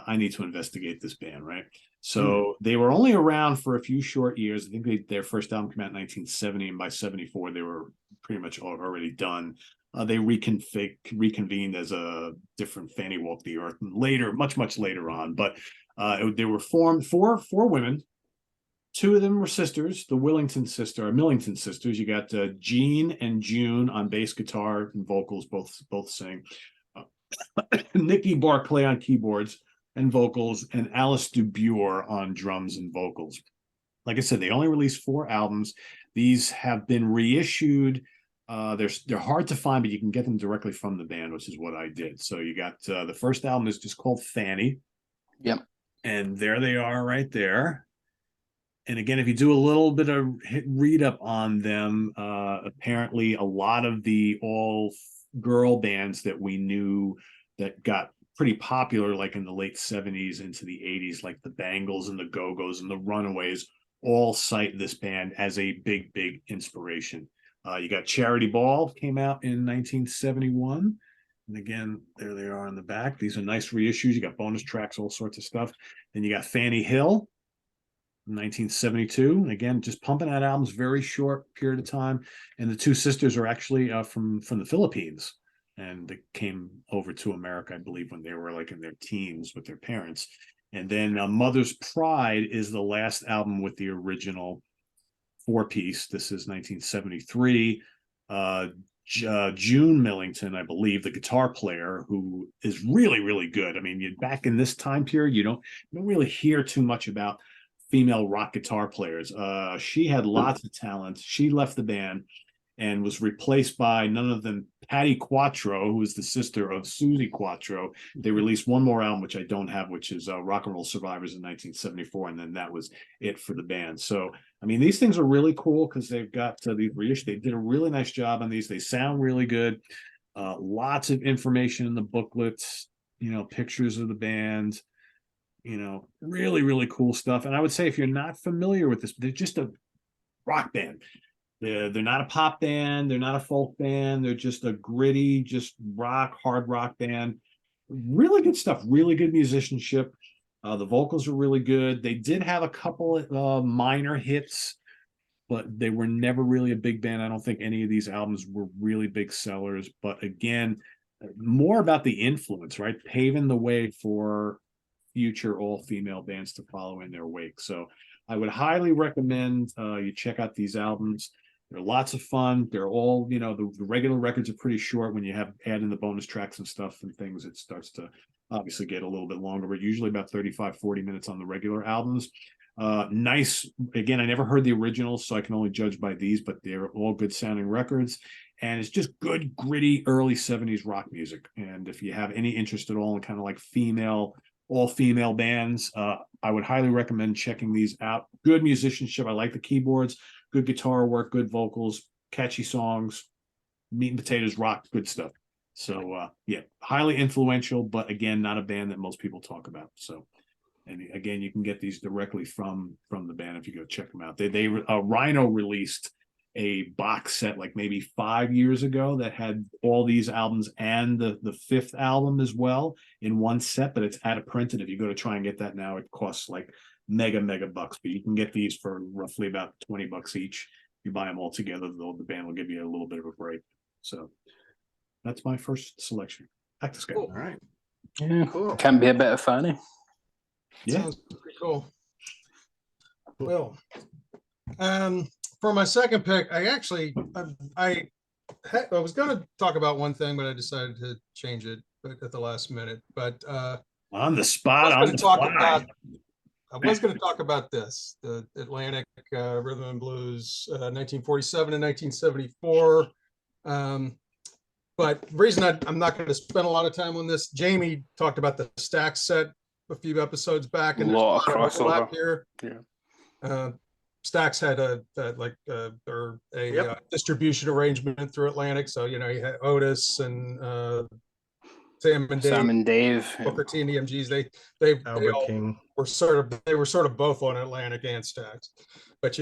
I need to investigate this band, right? So they were only around for a few short years. I think their first album came out in 1970, and by 74, they were pretty much already done. They reconvened as a different Fanny Walk the Earth later, much later on. But they were formed four women. 2 of them were sisters, the Millington sisters. You got Jean and June on bass guitar and vocals, both sing. Nikki Barclay on keyboards and vocals, and Alice DeBure on drums and vocals. Like I said, they only released 4 albums. These have been reissued. They're hard to find, but you can get them directly from the band, which is what I did. So you got the first album is just called Fanny. Yep. And there they are right there. And again, if you do a little bit of read up on them, apparently a lot of the all-girl bands that we knew that got pretty popular, like in the late 70s into the 80s, like the Bangles and the Go-Go's and the Runaways, all cite this band as a big inspiration. You got Charity Ball, came out in 1971. And again, there they are on the back. These are nice reissues. You got bonus tracks, all sorts of stuff. Then you got Fanny Hill, 1972. Again, just pumping out albums, very short period of time. And the 2 sisters are actually from the Philippines, and they came over to America, I believe, when they were like in their teens with their parents. And then Mother's Pride is the last album with the original 4-piece. This is 1973. June Millington, I believe, the guitar player, who is really, really good. I mean, back in this time period, you don't really hear too much about female rock guitar players. She had lots of talent. She left the band, and was replaced by none other than Patti Quattro, who is the sister of Susie Quattro. They released one more album, which I don't have, which is Rock and Roll Survivors in 1974, and then that was it for the band. So, I mean, these things are really cool because they've got these reissued. They did a really nice job on these. They sound really good. Lots of information in the booklets, pictures of the band, really, really cool stuff. And I would say if you're not familiar with this, they're just a rock band. They're not a pop band. They're not a folk band. They're just a gritty, just hard rock band. Really good stuff. Really good musicianship. The vocals are really good. They did have a couple of minor hits, but they were never really a big band. I don't think any of these albums were really big sellers. But again, more about the influence, right? Paving the way for future all-female bands to follow in their wake. So I would highly recommend you check out these albums. They're lots of fun. They're all, the regular records are pretty short. When you add in the bonus tracks and stuff and things, it starts to obviously get a little bit longer, but usually about 35, 40 minutes on the regular albums. Nice. Again, I never heard the originals, so I can only judge by these, but they're all good sounding records. And it's just good, gritty, early 70s rock music. And if you have any interest at all in kind of like all female bands, I would highly recommend checking these out. Good musicianship. I like the keyboards, good guitar work, good vocals, catchy songs, meat and potatoes, rock, good stuff. So yeah, highly influential, but again, not a band that most people talk about. So, and again, you can get these directly from the band if you go check them out. Rhino released a box set like maybe 5 years ago that had all these albums and the fifth album as well in one set, but it's out of print. And if you go to try and get that now, it costs like mega bucks, but you can get these for roughly about 20 bucks each. You buy them all together, the band will give you a little bit of a break. So that's my first selection. Back to Scott. Cool. All right. Yeah, Cool. Can't be a bit of Fanny. Yeah. Sounds pretty cool. Well, for my second pick, I was going to talk about one thing, but I decided to change it at the last minute. But On the spot, I on the fly. I was going to talk about this, the Atlantic Rhythm and Blues, 1947 and 1974. But the reason I'm not going to spend a lot of time on this, Jamie talked about the Stax set a few episodes back, and A lot of crossover here. Yeah. Stax had a distribution arrangement through Atlantic, so you had Otis and Sam and Dave, Booker T and the MGs. They King were sort of both on Atlantic and Stax. But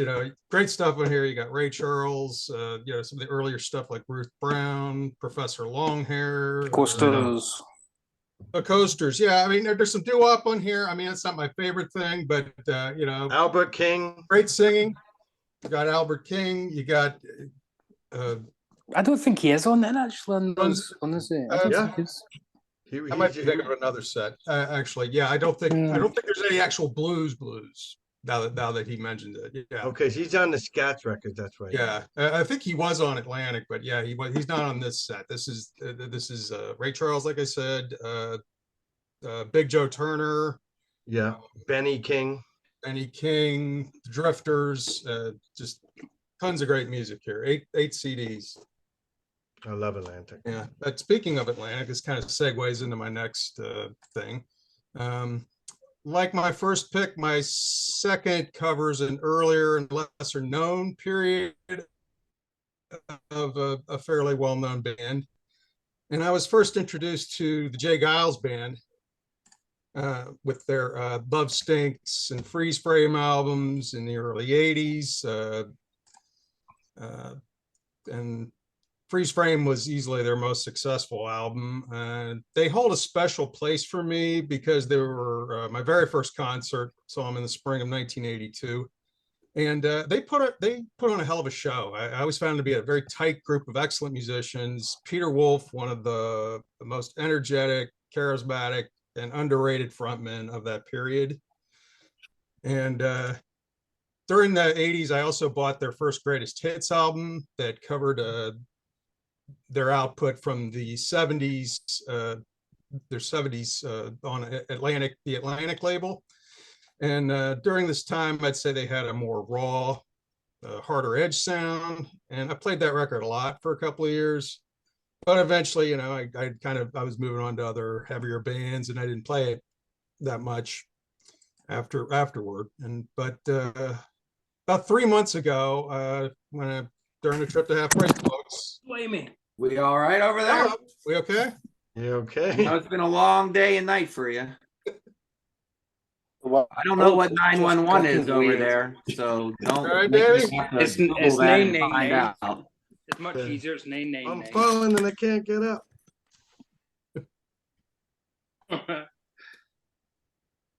great stuff on here. You got Ray Charles, some of the earlier stuff like Ruth Brown, Professor Longhair, Coasters. The Coasters. Yeah, I mean there's some doo-wop on here. I mean it's not my favorite thing, but Albert King, great singing. You got Albert King. You got. I don't think he is on it actually. I don't think he's. I might be thinking of another set. Actually, yeah, I don't think there's any actual blues. Now that he mentioned it, yeah. Okay, he's on the Scats record. That's right. Yeah, I think he was on Atlantic, but yeah, he's not on this set. This is Ray Charles, like I said, Big Joe Turner. Yeah, Benny King, the Drifters, just tons of great music here. Eight CDs. I love Atlantic. Yeah, but speaking of Atlantic, this kind of segues into my next thing. Like my first pick, my second covers an earlier and lesser known period of a fairly well-known band. And I was first introduced to the Geils Band with their Love Stinks and Freeze Frame albums in the early 80s. And Freeze Frame was easily their most successful album. They hold a special place for me because they were my very first concert. Saw them in the spring of 1982, and they put on a hell of a show. I always found them to be a very tight group of excellent musicians. Peter Wolf, one of the most energetic, charismatic, and underrated frontmen of that period. And during the 80s, I also bought their first greatest hits album that covered their output from the 70s, their 70s on Atlantic, the Atlantic label. And during this time, I'd say they had a more raw harder edge sound, and I played that record a lot for a couple of years. But eventually, you know, I was moving on to other heavier bands, and I didn't play it that much afterward. And but about 3 months ago, during the trip to Half Price Books, Blimey. We all right over there? hello, we okay? You I okay? know it's been a long day and night for you. Well, I don't know what just 911 is fucking over weird. there, so don't All right, make me Davey? have to It's Google that and 999. find out. It's much easier. It's I'm 999. falling and I can't get up.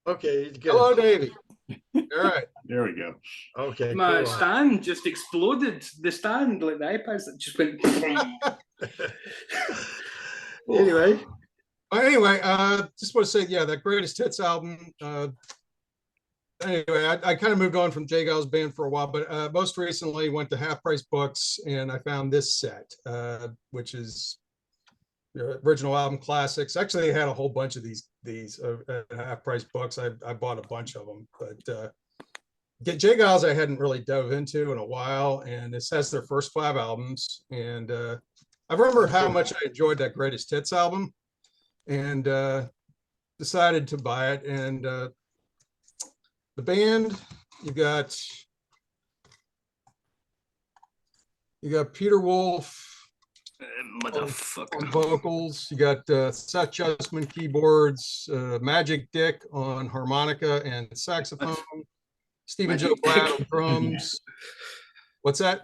Okay, he's good. Hello, Davey. All right. There we go. Okay, My cool. stand just exploded. The stand, like the iPads, that just went. Anyway, Anyway, just want to say, yeah, that greatest hits album. Anyway, I kind of moved on from Geils Band for a while, but most recently went to Half Price Books, and I found this set, which is original album classics. Actually, they had a whole bunch of these at Half Price Books. I bought a bunch of them, but Geils I hadn't really dove into in a while, and this has their first 5 albums. And I remember how much I enjoyed that greatest hits album, and decided to buy it. And the band, you got Peter Wolf on vocals, you got Seth Justman keyboards, Magic Dick on harmonica and saxophone, Stephen Joe Platt on drums. What's that?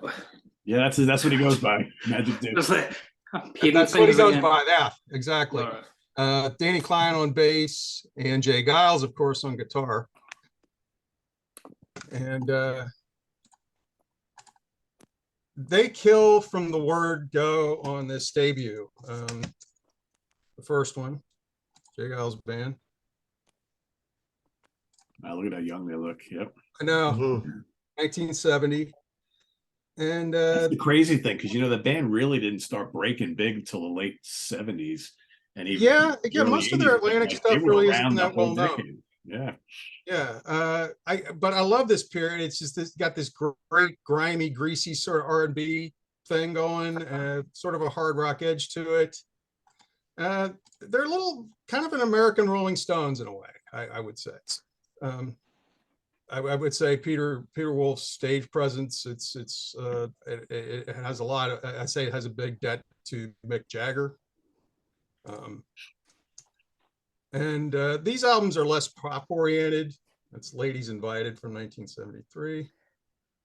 Yeah, that's what he goes by. Magic Dick. Just like, That's what he goes again. by. Yeah, exactly. All right. Danny Klein on bass, and Jay Geils, of course, on guitar. And they kill from the word go on this debut. The first one, Geils Band. Look at how young they look. Yep. I know, mhm. 1970. And That's the crazy thing, because the band really didn't start breaking big until the late 70s. And even yeah, early most of their 80s, but, Atlantic they stuff were really around isn't the that whole well known. decade. Yeah. Yeah, but I love this period. It's just got this great grimy, greasy sort of R&B thing going, sort of a hard rock edge to it. They're a little kind of an American Rolling Stones in a way, I would say. I would say Peter Wolf's stage presence. It has a lot of. I say it has a big debt to Mick Jagger. And these albums are less pop oriented. That's Ladies Invited from 1973.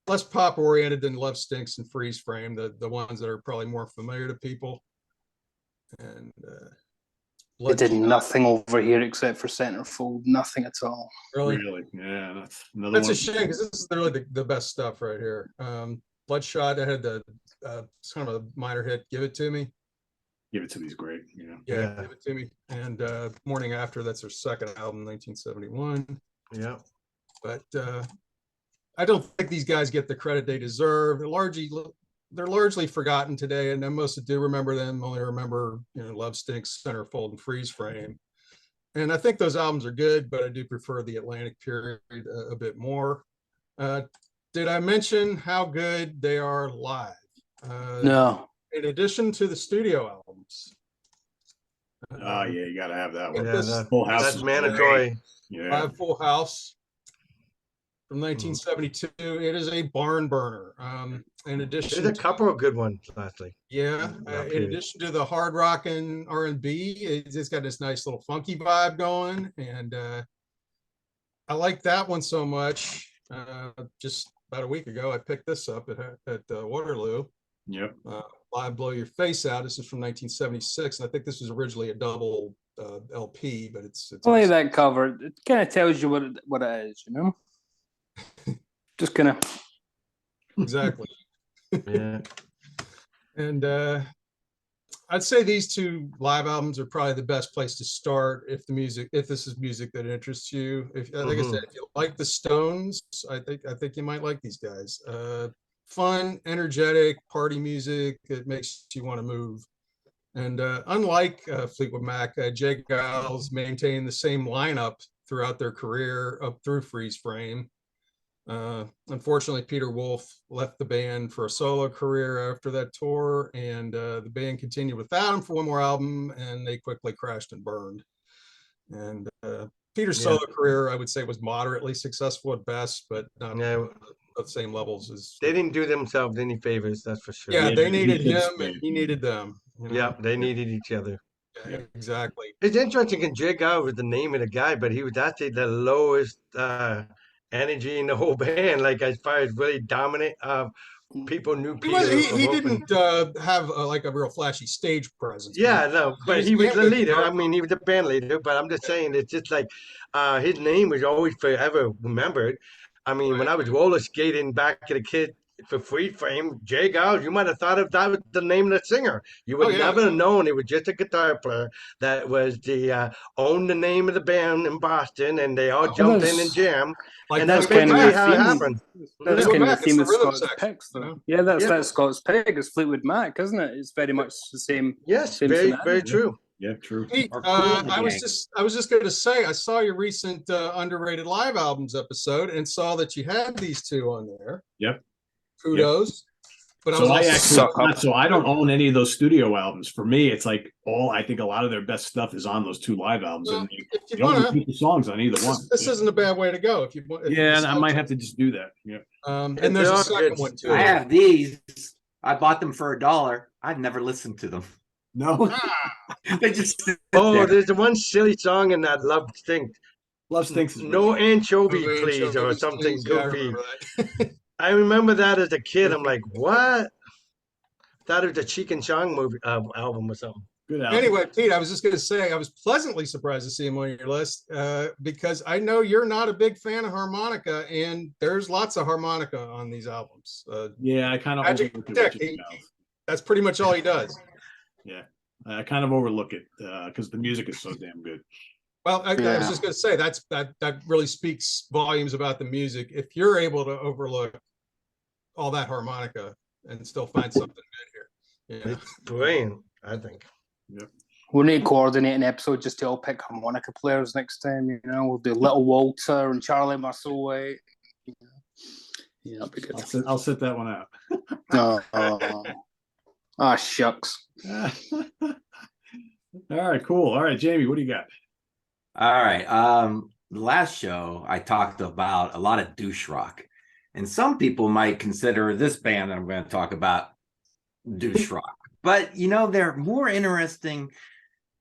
Less pop oriented than Love Stinks and Freeze Frame, the ones that are probably more familiar to people. And They did nothing over here except for Centerfold. Nothing at all. Really, Yeah, that's another that's one. a shame, because this is really the best stuff right here. Bloodshot, I had the it's kind of a minor hit, Give It To Me. Give It To Me is great. Yeah, Yeah. Give It To Me. And Morning After, that's their second album, 1971. Yeah. But I don't think these guys get the credit they deserve. They're largely forgotten today, and then most do remember them only remember Love Stinks, Centerfold, and Freeze Frame. And I think those albums are good, but I do prefer the Atlantic period a bit more. Did I mention how good they are live? No. In addition to the studio albums. Oh yeah, you gotta have that one. Yeah, Full House that's is mandatory. Yeah. Live Full House from 1972. It is a barn burner. In addition, There's a couple of good ones, lastly. yeah, in addition to the hard rock and R&B, it's got this nice little funky vibe going, and I like that one so much. Just about a week ago, I picked this up at Waterloo. Yep. Live Blow Your Face Out. This is from 1976, and I think this was originally a double LP, but it's Only that cover. It kind of tells you what it is, Just kind of. exactly. Yeah. And I'd say these two live albums are probably the best place to start if this is music that interests you. Like I said, if you like the Stones, I think you might like these guys. Fun, energetic, party music that makes you want to move. And unlike Fleetwood Mac, Jay Geils maintained the same lineup throughout their career up through Freeze Frame. Unfortunately, Peter Wolf left the band for a solo career after that tour, and the band continued without him for one more album, and they quickly crashed and burned. And Peter's Yeah. solo career, I would say, was moderately successful at best, but not Yeah, at the same levels as. they didn't do themselves any favors, that's for sure. Yeah, Yeah, they he needed did him, stay. and he needed them. You know? Yeah, they needed each other. Yeah, exactly. It's interesting because Geils was the name of the guy, but he was actually the lowest energy in the whole band. Like as far as really dominant, people knew He was. Peter He, from he open. didn't have like a real flashy stage presence. Yeah, no, but was he was the ambient leader. I guitar. mean, he was the band leader. But I'm just saying, it's just like his name was always forever remembered. I mean, when I was roller skating back at a kid for Free Frame, Jay Giles, you might have thought of that was the name of the singer. You would Oh, yeah. never have known it was just a guitar player that was the owned the name of the band in Boston, and they all jumped in and jammed. Like And that's kind of basically the how it theme. happened. That's Fleetwood kind of Mac, the theme it's of the rhythm Scott's section, picks, you though. know? Yeah, Yeah. that's Scott's pick. It's Fleetwood Mac, isn't it? It's very much the same. Yes, Same very, scenario. very true. Yeah, true. Pete, Or Cool in the I was Gang. just going to say, I saw your recent underrated live albums episode and saw that you had these two on there. Yep. Kudos. But So I Suck actually, up. so I don't own any of those studio albums. For me, it's like I think a lot of their best stuff is on those two live albums, Well, and if you they don't want repeat the songs on either one. this isn't a bad way to go. If you want, if you Yeah, and I decide might to. have to just do that. Yeah. And They there's a are second good. one too. I have these. I bought them for $1. I've never listened to them. No, They just sit Oh, there. there's the one silly song in that Love Stink. Love Stinks is No really anchovy, Oh, please, or anchovies, something please. Yeah, I goofy. remember that. I remember that as a kid. I'm like, what? Thought it was a Cheek and Chong movie album or something. good album. Anyway, Pete, I was just going to say I was pleasantly surprised to see him on your list because I know you're not a big fan of harmonica, and there's lots of harmonica on these albums. Yeah, I kind of Magic overlook it. Dick, with he- Giles. that's pretty much all he does. Yeah, I kind of overlook it because the music is so damn good. Well, I was Yeah. just going to say that really speaks volumes about the music. If you're able to overlook all that harmonica and still find something good here, you know? It's brilliant, I think. We'll need to coordinate an episode just to all pick harmonica players next time. You know, we'll do Little Walter and Charlie Musselwhite. Yeah, that'll be good. I'll sit that one out. Shucks. All right, cool. All right, Jamie, what do you got? All right. The last show I talked about a lot of douche rock, and some people might consider this band that I'm going to talk about douche rock, but they're more interesting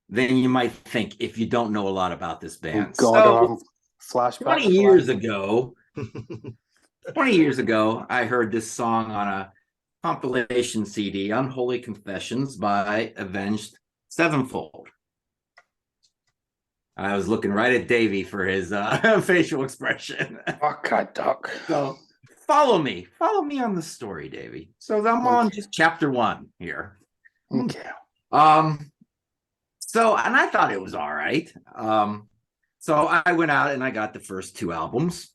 than you might think if you don't know a lot about this band. God, So, flashback. 20 years ago, 20 years ago, I heard this song on a compilation CD, Unholy Confessions by Avenged Sevenfold. I was looking right at Davey for his facial expression. Fuck a duck. So follow me on the story, Davey. So I'm on just chapter 1 here. Okay. So, and I thought it was all right. So I went out and I got the first 2 albums,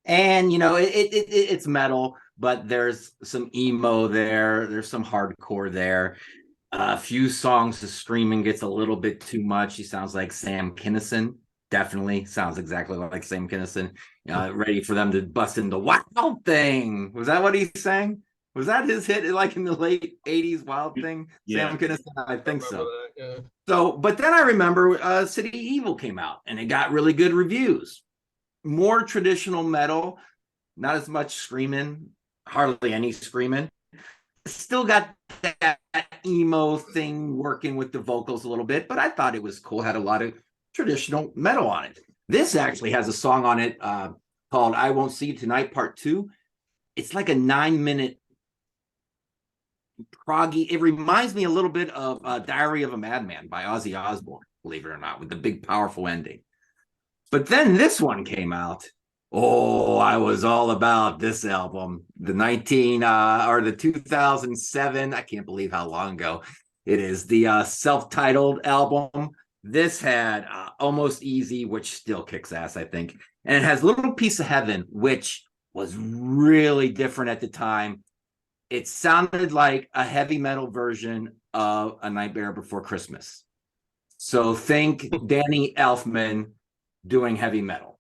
and it's metal, but there's some emo there. There's some hardcore there. A few songs, the screaming gets a little bit too much. He sounds like Sam Kinison. Definitely sounds exactly like Sam Kinison. Ready for them to bust in the Wild Thing. Was that what he sang? Was that his hit, like in the late 80s, Wild Thing? Yeah. Sam Kinison, I think so. That, yeah. So, but then I remember City Evil came out and it got really good reviews. More traditional metal, not as much screaming, hardly any screaming. Still got that emo thing working with the vocals a little bit, but I thought it was cool. Had a lot of traditional metal on it. This actually has a song on it called I Won't See You Tonight Part 2. It's like a 9-minute proggy. It reminds me a little bit of Diary of a Madman by Ozzy Osbourne, believe it or not, with the big powerful ending. But then this one came out. Oh, I was all about this album. The 2007. I can't believe how long ago it is. The self-titled album. This had Almost Easy, which still kicks ass, I think. And it has Little Piece of Heaven, which was really different at the time. It sounded like a heavy metal version of A Nightmare Before Christmas. So think Danny Elfman doing heavy metal.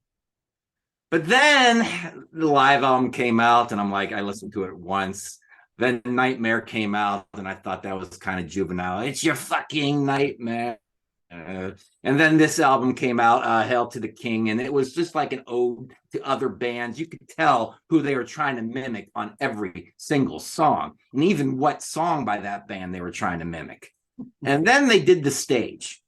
But then the live album came out, and I'm like, I listened to it once. Then Nightmare came out, and I thought that was kind of juvenile. It's your fucking nightmare. And then this album came out, Hail to the King, and it was just like an ode to other bands. You could tell who they were trying to mimic on every single song, and even what song by that band they were trying to mimic. And then they did the stage.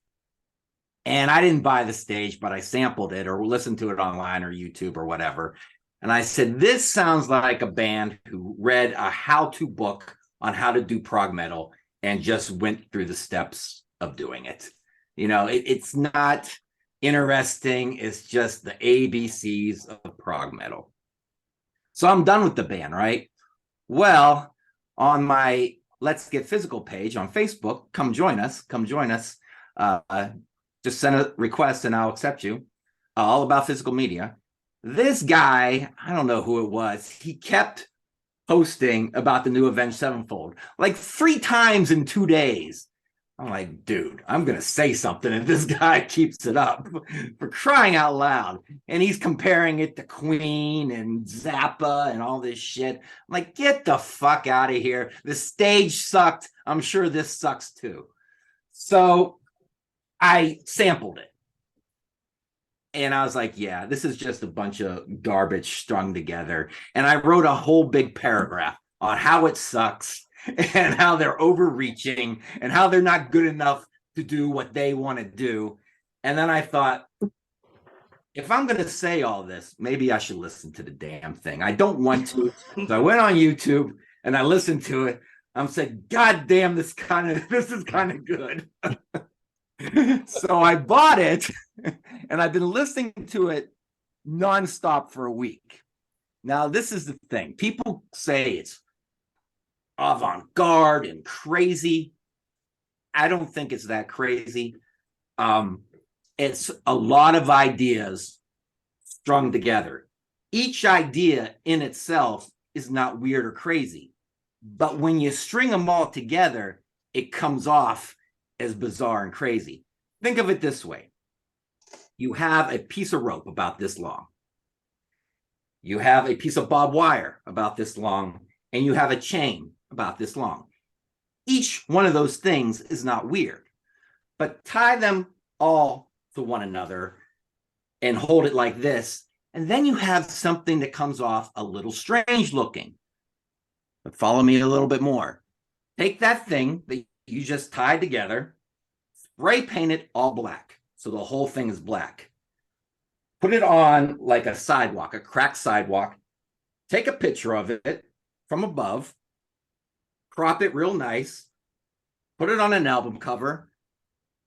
And I didn't buy the stage, but I sampled it or listened to it online or YouTube or whatever. And I said, this sounds like a band who read a how-to book on how to do prog metal and just went through the steps of doing it. You know, it's not interesting. It's just the ABCs of prog metal. So I'm done with the band, right? Well, on my Let's Get Physical page on Facebook, come join us. Come join us. Just send a request and I'll accept you. All about physical media. This guy, I don't know who it was, he kept posting about the new Avenged Sevenfold like 3 times in 2 days. I'm like, dude, I'm going to say something if this guy keeps it up, for crying out loud. And he's comparing it to Queen and Zappa and all this shit. I'm like, get the fuck out of here. The stage sucked. I'm sure this sucks too. So I sampled it. And I was like, yeah, this is just a bunch of garbage strung together. And I wrote a whole big paragraph on how it sucks and how they're overreaching and how they're not good enough to do what they want to do. And then I thought, if I'm going to say all this, maybe I should listen to the damn thing. I don't want to. So I went on YouTube and I listened to it. I'm saying, God damn, this is kind of good. So I bought it and I've been listening to it nonstop for a week. Now, this is the thing. People say it's avant-garde and crazy. I don't think it's that crazy. It's a lot of ideas strung together. Each idea in itself is not weird or crazy. But when you string them all together, it comes off as bizarre and crazy. Think of it this way. You have a piece of rope about this long. You have a piece of barbed wire about this long, and you have a chain about this long. Each one of those things is not weird, but tie them all to one another and hold it like this, and then you have something that comes off a little strange looking. But follow me a little bit more. Take that thing that you just tied together, spray paint it all black, so the whole thing is black. Put it on like a sidewalk, a cracked sidewalk. Take a picture of it from above, crop it real nice, put it on an album cover,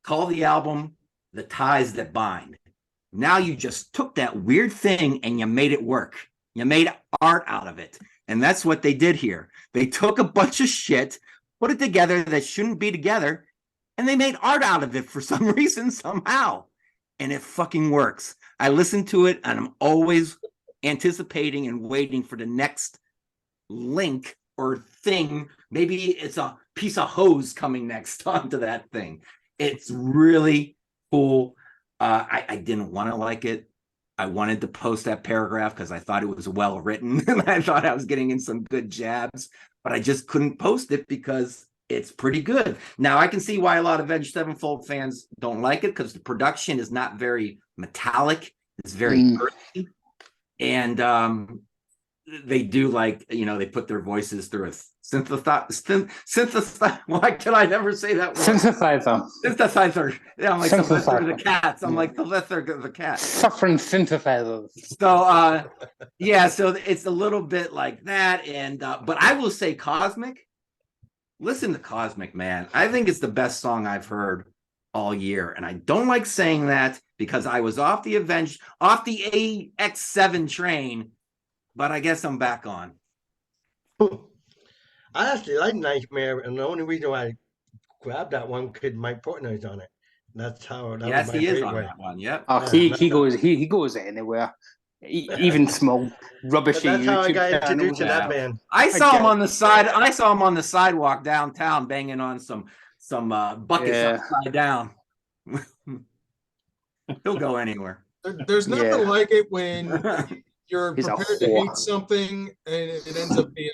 call the album The Ties That Bind. Now you just took that weird thing and you made it work. You made art out of it. And that's what they did here. They took a bunch of shit, put it together that shouldn't be together, and they made art out of it for some reason, somehow. And it fucking works. I listen to it and I'm always anticipating and waiting for the next link or thing. Maybe it's a piece of hose coming next onto that thing. It's really cool. I didn't want to like it. I wanted to post that paragraph because I thought it was well written and I thought I was getting in some good jabs, but I just couldn't post it because it's pretty good. Now, I can see why a lot of Avenged Sevenfold fans don't like it because the production is not very metallic. It's very earthy. And they do, like, you know, they put their voices through a synthesizer. Why can I never say that word? Synthesizer. Yeah, I'm like the lesser of the cats. I'm like the lesser of the cats. Suffering synthesizers. So, yeah, so it's a little bit like that. And but I will say Cosmic. Listen to Cosmic, man. I think it's the best song I've heard all year. And I don't like saying that because I was off the AX7 train, but I guess I'm back on. I actually like Nightmare, and the only reason why I grabbed that one because Mike Portnoy's on it. That's how. That Yes, was my he is on favorite. that one. Yep. Oh, Yeah, he goes anywhere. Even small rubbishy But that's how I YouTube got channels. introduced to that band. I saw him get on the side. I saw him on the sidewalk downtown, banging on some buckets upside down. He'll go anywhere. There's nothing like it when you're He's a prepared to whore. hate something, and it ends up being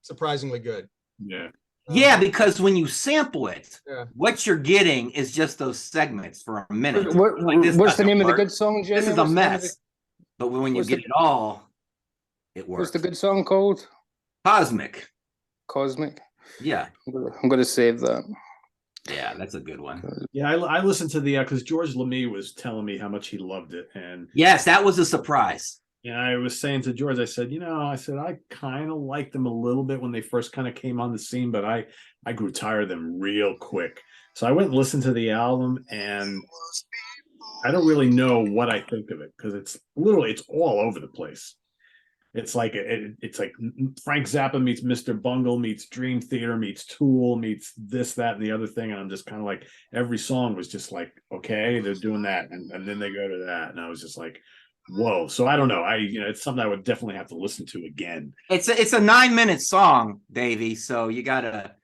surprisingly good. Yeah. Yeah, because when you sample it, Yeah. what you're getting is just those segments for a minute. What, Like, this what's the doesn't name of the work. good song, Jimmy? This is a What's the name of mess. But when you what's get the- it all, it works. What's the good song called? Cosmic. Cosmic. Yeah. I'm gonna save that. Yeah, that's a good one. Yeah, I listened to the because George Lamy was telling me how much he loved it, and Yes, that was a surprise. I was saying to George, I said, I kind of liked them a little bit when they first kind of came on the scene, but I grew tired of them real quick. So I went and listened to the album, and I don't really know what I think of it because it's all over the place. It's like it's like Frank Zappa meets Mr. Bungle meets Dream Theater meets Tool meets this, that, and the other thing. And I'm just kind of like, every song was just like, okay, they're doing that. And then they go to that. And I was just like, whoa. So I don't know. It's something I would definitely have to listen to again. It's a 9-minute song, Davey. So you gotta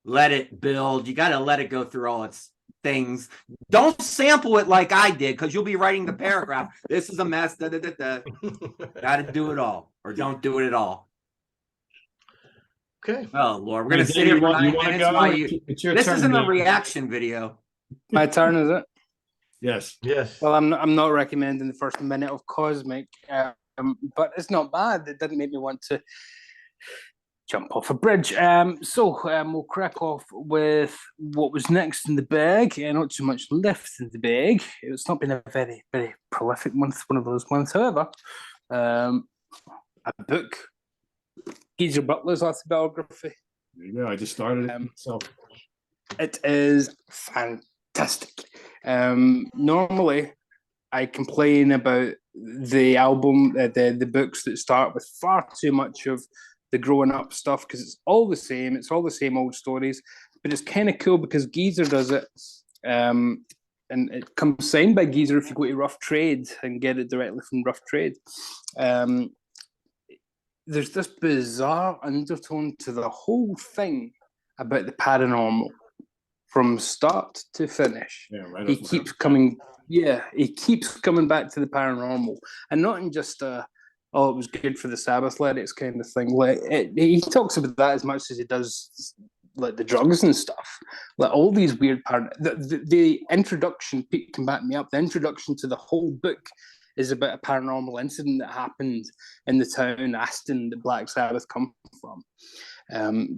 let it build. You gotta let it go through all its things. Don't sample it like I did, because you'll be writing the paragraph. This is a mess. Da, da, da, da. Gotta do it all, or don't do it at all. Okay. Oh Lord, we're gonna sit here for 9 minutes while you. It's your This turn, isn't a Dave. reaction video. My turn, is it? Yes. Yes. Well, I'm not recommending the first minute of Cosmic, but it's not bad. It didn't make me want to jump off a bridge. So we'll crack off with what was next in the bag. Not too much left in the bag. It's not been a very, very prolific month, one of those months. However, a book, Geezer Butler's autobiography. There you go. I just started it myself. It is fantastic. Normally, I complain about the album, the books that start with far too much of the growing up stuff because it's all the same. It's all the same old stories, but it's kind of cool because Geezer does it, and it comes signed by Geezer if you go to Rough Trade and get it directly from Rough Trade. There's this bizarre undertone to the whole thing about the paranormal from start to finish. Yeah, right. He keeps coming back to the paranormal, and not in just it was good for the Sabbath lyrics kind of thing. Like he talks about that as much as he does like the drugs and stuff. Like all these weird the introduction, Pete can back me up. The introduction to the whole book is about a paranormal incident that happened in the town Aston that Black Sabbath come from.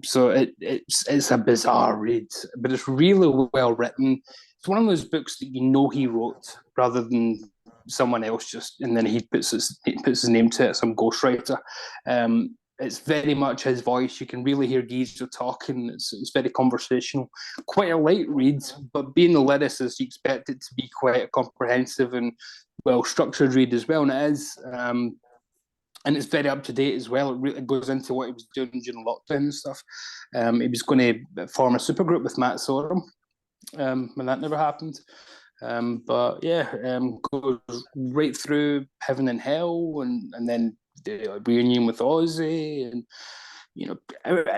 So it's a bizarre read, but it's really well written. It's one of those books that he wrote rather than someone else and then he puts his name to it, some ghostwriter. It's very much his voice. You can really hear Geezer talking. It's very conversational. Quite a light read, but being the lyricist, you expect it to be quite a comprehensive and well-structured read as well, and it is. And it's very up to date as well. It really goes into what he was doing during lockdown and stuff. He was going to form a supergroup with Matt Sorum, and that never happened. But yeah, goes right through Heaven and Hell, and then the reunion with Ozzy, and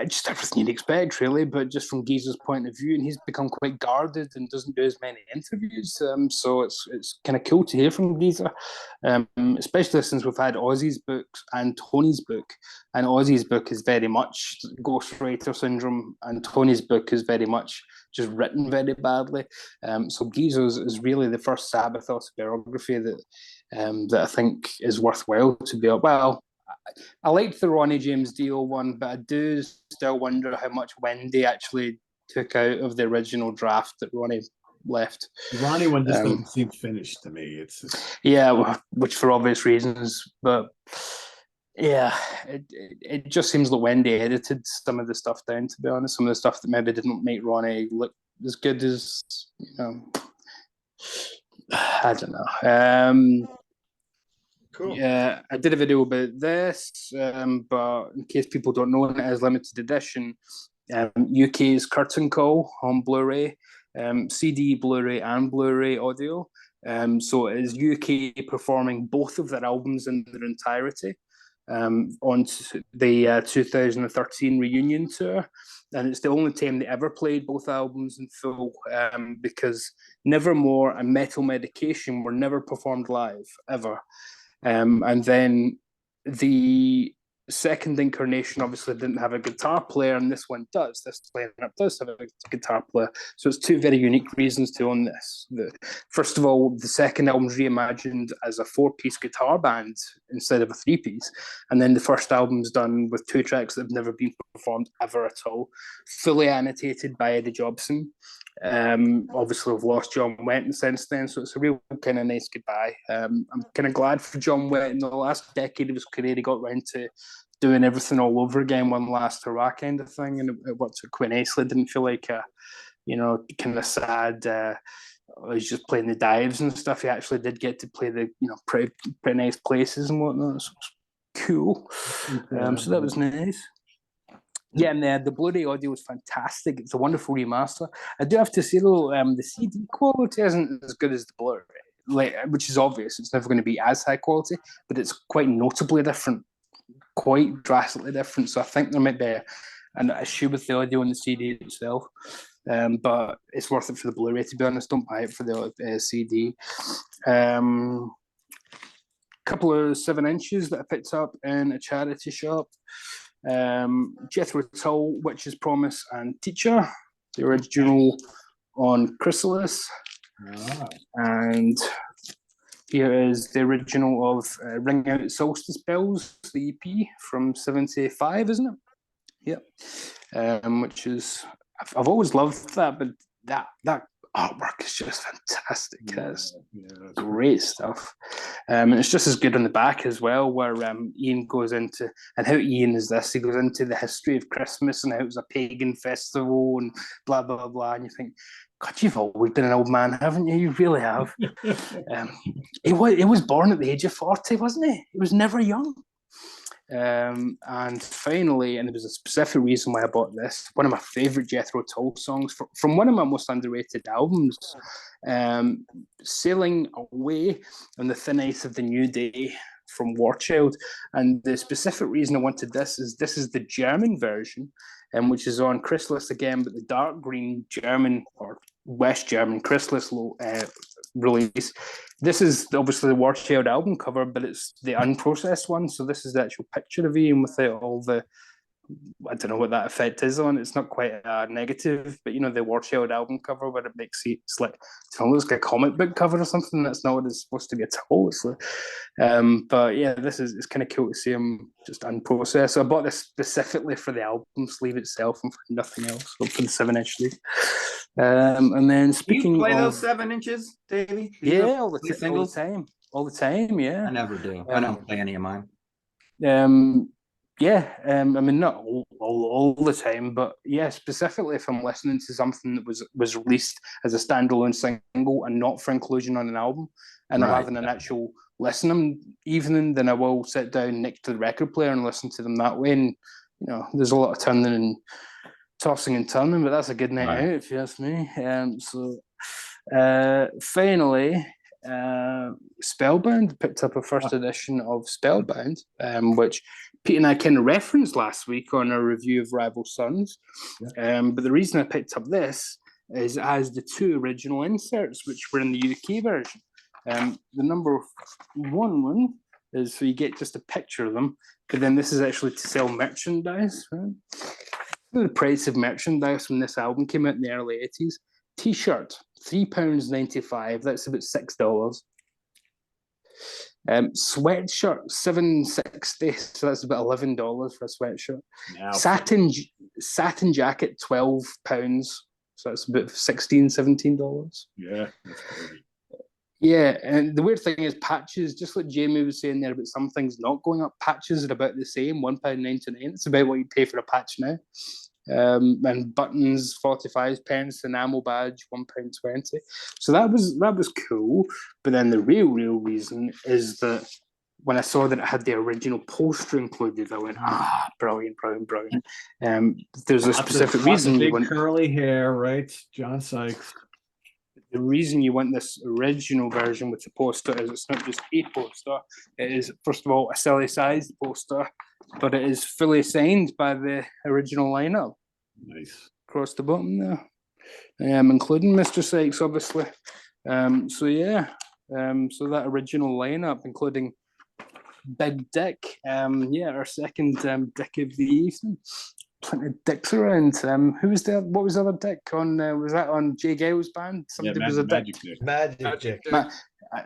just everything you'd expect, really. But just from Geezer's point of view, and he's become quite guarded and doesn't do as many interviews. So it's kind of cool to hear from Geezer, especially since we've had Ozzy's books and Tony's book. And Ozzy's book is very much ghostwriter syndrome, and Tony's book is very much just written very badly. So Geezer's is really the first Sabbath autobiography that I think is worthwhile to be up. Well, I liked the Ronnie James Dio one, but I do still wonder how much Wendy actually took out of the original draft that Ronnie left. The Ronnie one just doesn't seem finished to me. It's just... Yeah, which for obvious reasons, but yeah, it just seems that Wendy edited some of the stuff down, to be honest. Some of the stuff that maybe didn't make Ronnie look as good as, I don't know. Cool. Yeah, I did a video about this, but in case people don't know, it is limited edition. UK's Curtain Call on Blu-ray, CD, Blu-ray, and Blu-ray audio. So it is UK performing both of their albums in their entirety on the 2013 reunion tour. And it's the only time they ever played both albums in full, because Nevermore and Metal Medication were never performed live, ever. And then The second incarnation obviously didn't have a guitar player, and this one does. This lineup does have a guitar player, so it's two very unique reasons to own this. First of all, the second album's reimagined as a 4-piece guitar band instead of a 3-piece, and then the first album's done with 2 tracks that have never been performed ever at all, fully annotated by Eddie Jobson. Obviously, we've lost John Wetton since then, so it's a real kind of nice goodbye. I'm kind of glad for John Wetton. In the last decade of his career, he got round to doing everything all over again, one last hurrah kind of thing, and it worked out quite nicely. It didn't feel like a, kind of sad. He's just playing the dives and stuff. He actually did get to play the, pretty nice places and whatnot. So it was cool. So that was nice. Yeah, and the Blu-ray audio was fantastic. It's a wonderful remaster. I do have to say though, the CD quality isn't as good as the Blu-ray, which is obvious. It's never going to be as high quality, but it's quite notably different, quite drastically different. So I think there might be an issue with the audio on the CD itself, but it's worth it for the Blu-ray. To be honest, don't buy it for the CD. Couple of 7 inches that I picked up in a charity shop. Jethro Tull, Witch's Promise and Teacher, the original on Chrysalis. And here is the original of Ring Out Solstice Bells, the EP from 75, isn't it? Yep. Which is, I've always loved that, but that artwork is just fantastic. It's great stuff. And it's just as good on the back as well, where Ian goes into, and how Ian is this, he goes into the history of Christmas and how it was a pagan festival and blah, blah, blah. And you think, God, you've always been an old man, haven't you? You really have. He was born at the age of 40, wasn't he? He was never young. And finally, and there was a specific reason why I bought this, one of my favourite Jethro Tull songs from one of my most underrated albums, Sailing Away on the Thin Ice of the New Day from Warchild. And the specific reason I wanted this is the German version, which is on Chrysalis again, but the dark green German or West German Chrysalis release. This is obviously the Warchild album cover, but it's the unprocessed one. So this is the actual picture of Ian without all the, I don't know what that effect is on. It's not quite negative, but the Warchild album cover where it makes it's like, it looks like a comic book cover or something. That's not what it's supposed to be at all. But yeah, it's kind of cool to see him just unprocessed. So I bought this specifically for the album sleeve itself and for nothing else, or for the 7-inch sleeve. And then speaking, you play those 7 inches, Davey? Yeah, all the time. Yeah, I never do. I don't play any of mine. Yeah, I mean, not all the time, but yeah, specifically if I'm listening to something that was released as a standalone single and not for inclusion on an album, and I'm having an actual listening evening, then I will sit down next to the record player and listen to them that way. And there's a lot of turning and tossing and turning, but that's a good night out if you ask me. Finally, Spellbound, picked up a first edition of Spellbound, which Pete and I kind of referenced last week on our review of Rival Sons. But the reason I picked up this is as the 2 original inserts, which were in the UK version. The number 1 is so you get just a picture of them, but then this is actually to sell merchandise. Right? The price of merchandise when this album came out in the early 80s. T-shirt, £3.95. That's about $6. Sweatshirt, $7.60. So that's about $11 for a sweatshirt. Satin jacket, £12. So that's about $16-17. Yeah, that's crazy. Yeah, and the weird thing is patches, just like Jamie was saying there about some things not going up, patches are about the same, £1.99. It's about what you pay for a patch now. And buttons, 45 pence, enamel badge, £1.20. So that was cool. But then the real reason is that when I saw that it had the original poster included, I went, brilliant. There's a specific reason you want curly hair, right? John Sykes. The reason you want this original version with the poster is it's not just a poster. It is, first of all, a silly sized poster, but it is fully signed by the original lineup. Nice. Across the bottom there. Including Mr. Sykes, obviously. So that original lineup, including Big Dick. Yeah, our second Dick of the evening. Plenty of dicks around. Who was there? What was the other Dick on? Was that on Geils Band? Yeah, Somebody was a Magic Dick. Dick. Magic Dick.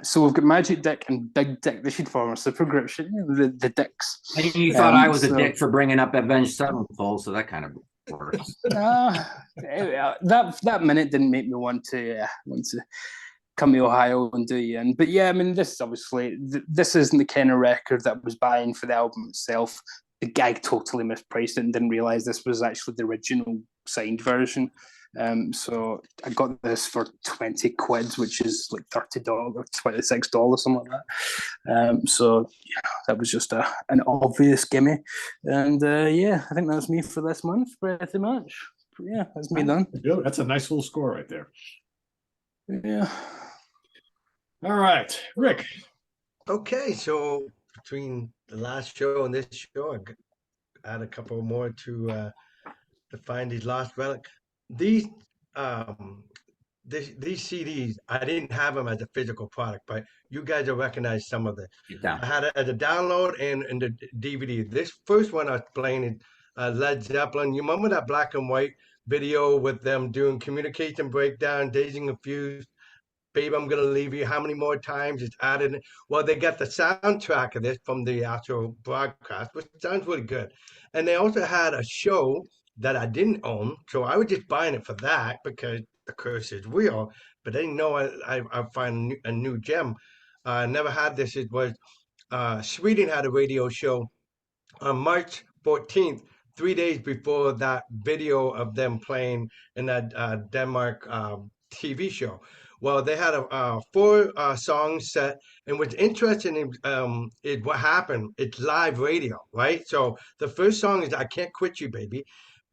So we've got Magic Dick and Big Dick. They should form a supergroup, shouldn't they? The Dicks. And you thought I was so- a dick for bringing up Avenged Sevenfold, so that kind of works. That minute didn't make me want to come to Ohio and do you in. But yeah, I mean, this is obviously this isn't the kind of record that I was buying for the album itself. The guy totally mispriced it and didn't realize this was actually the original signed version. So I got this for 20 quid, which is like $30, $26, something like that. So yeah, that was just an obvious gimme. And yeah, I think that's me for this month, pretty much. Yeah, that's me done. Good. That's a nice little score right there. Yeah. All right, Rick. Okay, so between the last show and this show, I add a couple more to find these lost relic. These these CDs, I didn't have them as a physical product, but you guys will recognize some of them. I had it as a download and the DVD. This first one I was playing is Led Zeppelin. You remember that black and white video with them doing Communication Breakdown, Dazed and Confused, Babe, I'm Gonna Leave You, How Many More Times? It's added. Well, they got the soundtrack of this from the actual broadcast, which sounds really good. And they also had a show that I didn't own, so I was just buying it for that because the curse is real. But I didn't know I'd find a new gem. I never had this. It was Sweden had a radio show on March 14th, 3 days before that video of them playing in that Denmark TV show. Well, they had a four song set, and what's interesting is what happened. It's live radio, right? So the first song is "I Can't Quit You, Baby,"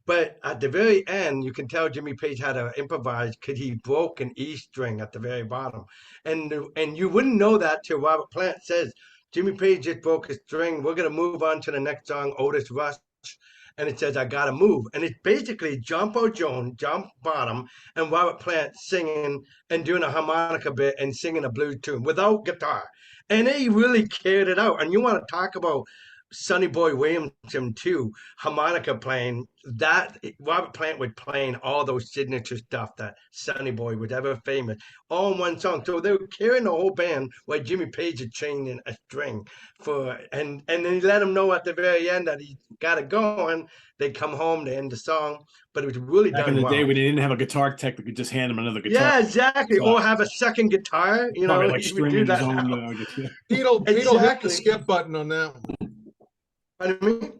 but at the very end, you can tell Jimmy Page had to improvise because he broke an E string at the very bottom, and you wouldn't know that till Robert Plant says, Jimmy Page just broke a string. We're gonna move on to the next song, Otis Rush. And it says, I Gotta Move. And it's basically John Paul Jones, John Bottom, and Robert Plant singing and doing a harmonica bit and singing a blues tune without guitar. And they really carried it out. And you want to talk about Sonny Boy Williamson too, harmonica playing. That Robert Plant was playing all those signature stuff that Sonny Boy was ever famous, all in one song. So they were carrying the whole band while Jimmy Page had changing a string and then he let him know at the very end that he got it going. They come home to end the song, but it was really Back done in the well. day, we didn't have a guitar tech that could just hand him another guitar. Yeah, exactly. So, or have a second guitar. You know, probably like he would do stringing his that own now. guitar. Pete'll hit the Exactly. skip button on that one. Pardon me?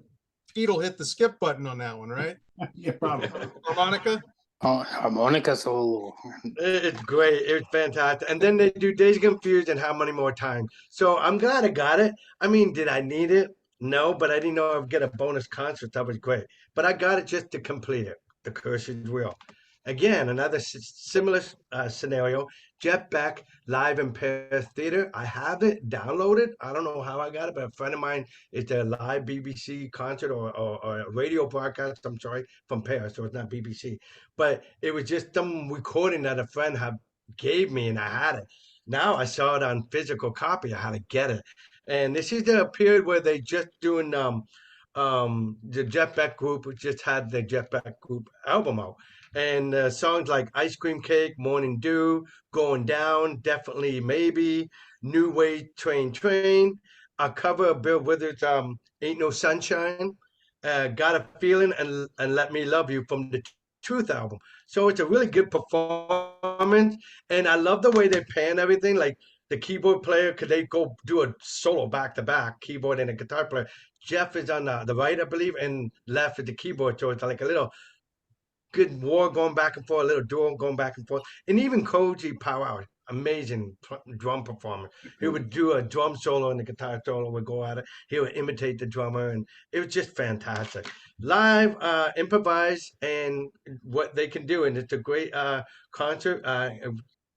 Pete'll hit the skip button on that one, right? Yeah, probably. Harmonica? Oh, harmonica solo. It's great. It's fantastic. And then they do Dazed and Confused and How Many More Times. So I'm glad I got it. I mean, did I need it? No, but I didn't know I'd get a bonus concert. That was great. But I got it just to complete it. The curse is real. Again, another similar scenario. Jeff Beck live in Paris Theater. I have it downloaded. I don't know how I got it, but a friend of mine is a live BBC concert or a radio broadcast. I'm sorry, from Paris, so it's not BBC. But it was just some recording that a friend gave me, and I had it. Now I saw it on physical copy. I had to get it, and this is the period where they just doing the Jeff Beck group just had the Jeff Beck group album out. And songs like Ice Cream Cake, Morning Dew, Going Down, Definitely Maybe, New Way Train, a cover of Bill Withers' Ain't No Sunshine, Got a Feeling, and Let Me Love You from the Truth album. So it's a really good performance. And I love the way they pan everything. Like the keyboard player, could they go do a solo back to back, keyboard and a guitar player. Jeff is on the right, I believe, and left is the keyboard. So it's like a little good war going back and forth, a little duo going back and forth. And even Koji Powell, amazing drum performer. He would do a drum solo and the guitar solo would go at it. He would imitate the drummer, and it was just fantastic. Live, improvise, and what they can do. And it's a great concert,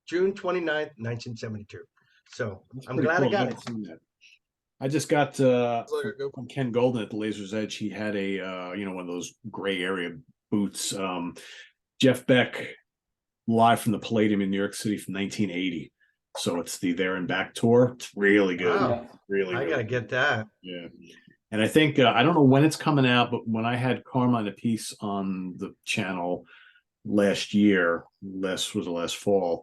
June 29th, 1972. So That's I'm pretty glad cool. I got I've it. seen that. I just got from Ken Golden at the Laser's Edge. He had a one of those gray area boots. Jeff Beck live from the Palladium in New York City from 1980. So it's the There and Back tour. It's really good. Wow. Really, I really gotta good. get that. Yeah. And I think I don't know when it's coming out, but when I had Carmine a piece on the channel last year, last fall,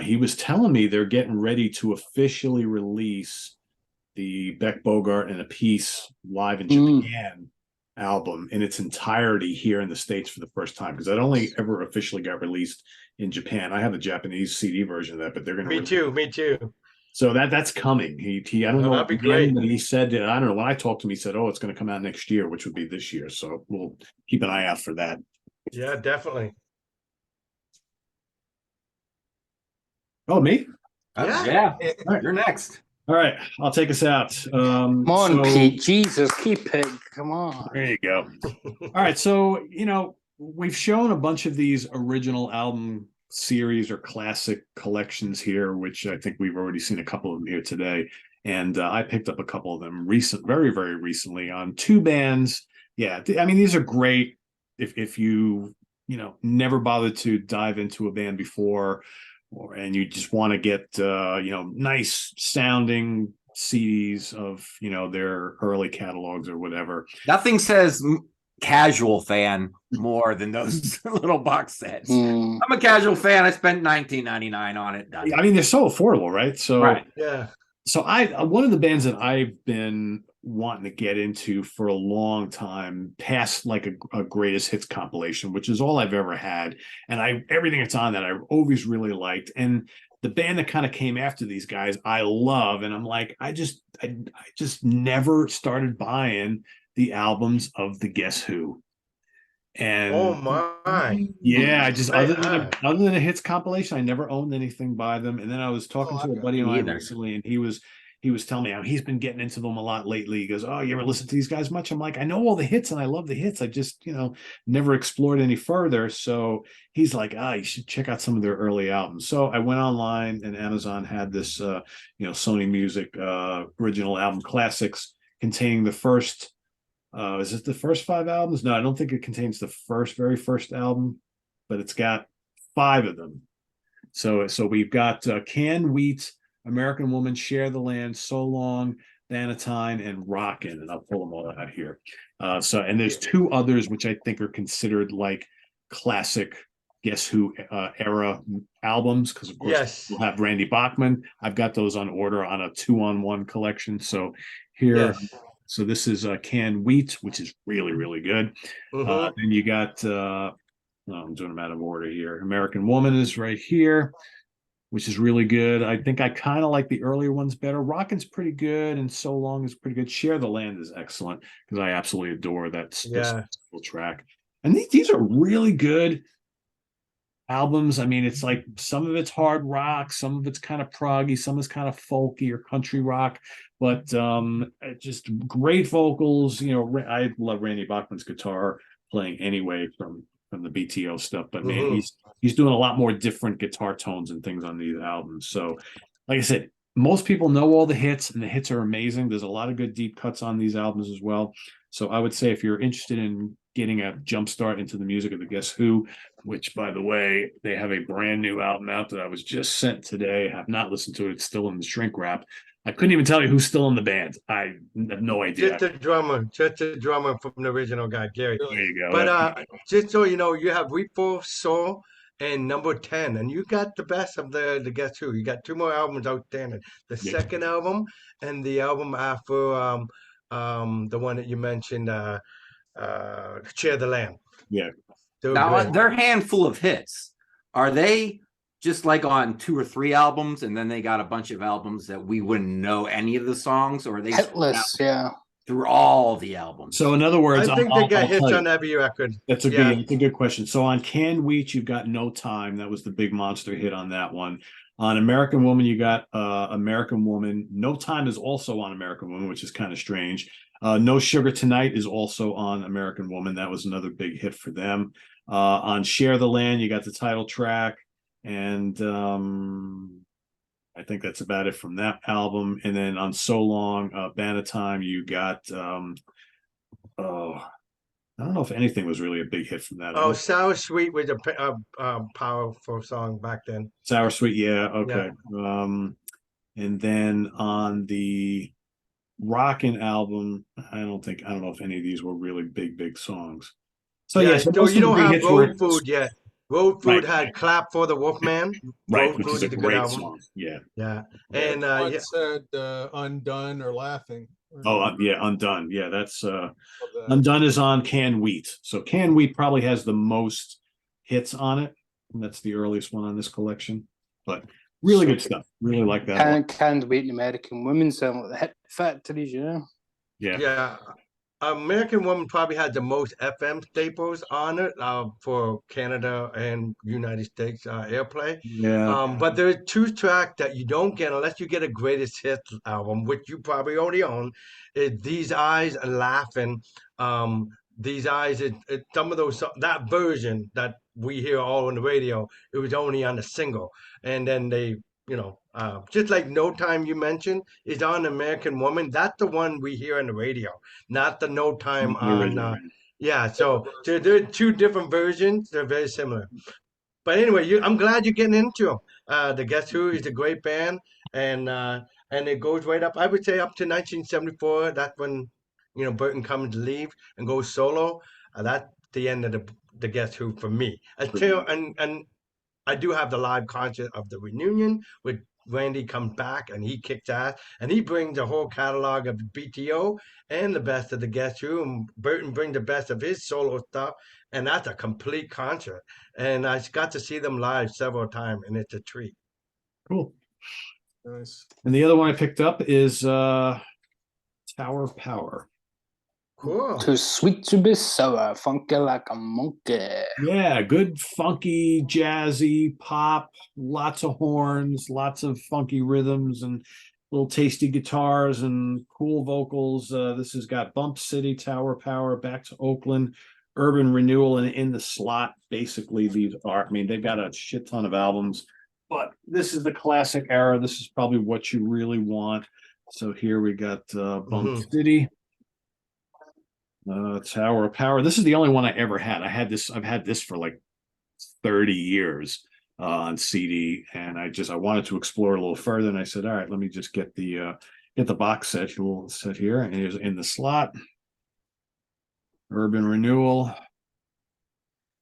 he was telling me they're getting ready to officially release the Beck Bogart and a piece live in Japan album in its entirety here in the States for the first time, because that only ever officially got released in Japan. I have a Japanese CD version of that, but they're going to Me too. so that's coming. He I don't know That'd be when, great. but he said, I don't know, when I talked to him, he said, oh, it's going to come out next year, which would be this year. So we'll keep an eye out for that. Yeah, definitely. Oh, me? Yeah, All right. you're next. All right, I'll take us out. Come on, So Pete. Jesus, keep it. Come on. there you go. All right, so we've shown a bunch of these original album series or classic collections here, which I think we've already seen a couple of them here today. And I picked up a couple of them very, very recently on two bands. Yeah, I mean, these are great if you never bothered to dive into a band before, and you just want to get nice sounding CDs of their early catalogs or whatever. Nothing says casual fan more than those little box sets. I'm a casual fan. I spent $19.99 on it. I mean, they're so affordable, right? So right. Yeah. So one of the bands that I've been wanting to get into for a long time, past like a greatest hits compilation, which is all I've ever had, and everything that's on that I've always really liked. And the band that kind of came after these guys, I love, and I'm like, I just never started buying the albums of the Guess Who. And oh my, yeah, I just other than a hits compilation, I never owned anything by them. And then I was talking to a buddy of mine recently, and he was telling me how he's been getting into them a lot lately. He goes, "Oh, you ever listen to these guys much?" I'm like, "I know all the hits and I love the hits. I just never explored any further." So he's like, you should check out some of their early albums. So I went online, and Amazon had this Sony Music original album classics containing the first. Is it the first 5 albums? No, I don't think it contains the very first album, but it's got 5 of them. So we've got Canned Wheat, American Woman, Share the Land, So Long, Bannatyne, and Rockin', and I'll pull them all out here. And there's 2 others which I think are considered like classic Guess Who era albums, because of course we'll have Randy Bachman. I've got those on order on a 2-on-1 collection. So here. Yes. So this is Canned Wheat, which is really, really good. Then you got, I'm doing them out of order here. American Woman is right here, which is really good. I think I kind of like the earlier ones better. Rockin's pretty good, and So Long is pretty good. Share the Land is excellent, because I absolutely adore that track. And these are really good albums. I mean, it's like some of it's hard rock, some of it's kind of proggy, some is kind of folky or country rock, but just great vocals. I love Randy Bachman's guitar playing anyway from the BTO stuff, but man, he's doing a lot more different guitar tones and things on these albums. So like I said, most people know all the hits, and the hits are amazing. There's a lot of good deep cuts on these albums as well. So I would say if you're interested in getting a jump start into the music of the Guess Who, which, by the way, they have a brand new album out that I was just sent today. I have not listened to it. It's still in the shrink wrap. I couldn't even tell you who's still in the band. I have no idea. Just a drummer from the original guy, Gary. There you go. But just so you know, you have Repo Soul and Number 10, and you got the best of the Guess Who. You got 2 more albums outstanding. The second album and the album after the one that you mentioned, Share the Land. Yeah. Now, their handful of hits, are they just like on 2 or 3 albums, and then they got a bunch of albums that we wouldn't know any of the songs, or are they hitless? Yeah, through all the albums? So in other words, I think they got hits on every record. That's a good question. So on Canned Wheat, you've got No Time. That was the big monster hit on that one. On American Woman, you got American Woman. No Time is also on American Woman, which is kind of strange. No Sugar Tonight is also on American Woman. That was another big hit for them. On Share the Land, you got the title track, and I think that's about it from that album. And then on So Long, Bannatyne, you got I don't know if anything was really a big hit from that. Oh, Sour Sweet was a powerful song back then. Sour Sweet, yeah, okay. Yeah. And then on the Rockin' album, I don't know if any of these were really big songs. So Yeah, yeah, so so most you of the don't big have hits were Road Food yet. Road Food right, had Clap for the Wolfman. right, Road which Food is a is a good great album. song. Yeah. Yeah. Yeah. And One yeah, said Undone or Laughing. Oh, yeah, Undone. Yeah, that's Love that. Undone is on Canned Wheat. So Canned Wheat probably has the most hits on it. And that's the earliest one on this collection. But really good stuff. Really like that one. Can't wait. American Women sound like the hit factories, you know. Yeah. yeah. American Woman probably had the most FM staples on it for Canada and United States airplay. Yeah. But there are two tracks that you don't get unless you get a greatest hits album, which you probably already own. Is These Eyes and Laughing. These Eyes, some of those that version that we hear all on the radio, it was only on a single, and then they. Just like No Time you mentioned is on American Woman. That's the one we hear on the radio, not the No Time The on. original. Yeah, so they're two different versions. They're very similar. But anyway, I'm glad you're getting into them. The Guess Who is a great band, and it goes right up. I would say up to 1974. That's when Burton comes to leave and goes solo. That's the end of the Guess Who for me. Until and I do have the live concert of the reunion with Randy comes back and he kicks ass and he brings a whole catalog of BTO and the best of the Guess Who. And Burton brings the best of his solo stuff, and that's a complete concert. And I got to see them live several times, and it's a treat. Cool. Nice. And the other one I picked up is Tower Power. Cool. Too sweet to be sour, funky like a monkey. Yeah, good funky jazzy pop, lots of horns, lots of funky rhythms and little tasty guitars and cool vocals. This has got Bump City, Tower Power, Back to Oakland, Urban Renewal, and in the slot. Basically, these are, I mean, they've got a shit ton of albums, but this is the classic era. This is probably what you really want. So here we got Bump City. Tower of Power. This is the only one I ever had. I've had this for like 30 years on CD, and I wanted to explore a little further. And I said, all right, let me just get the box set. We'll sit here, and here's in the slot. Urban Renewal.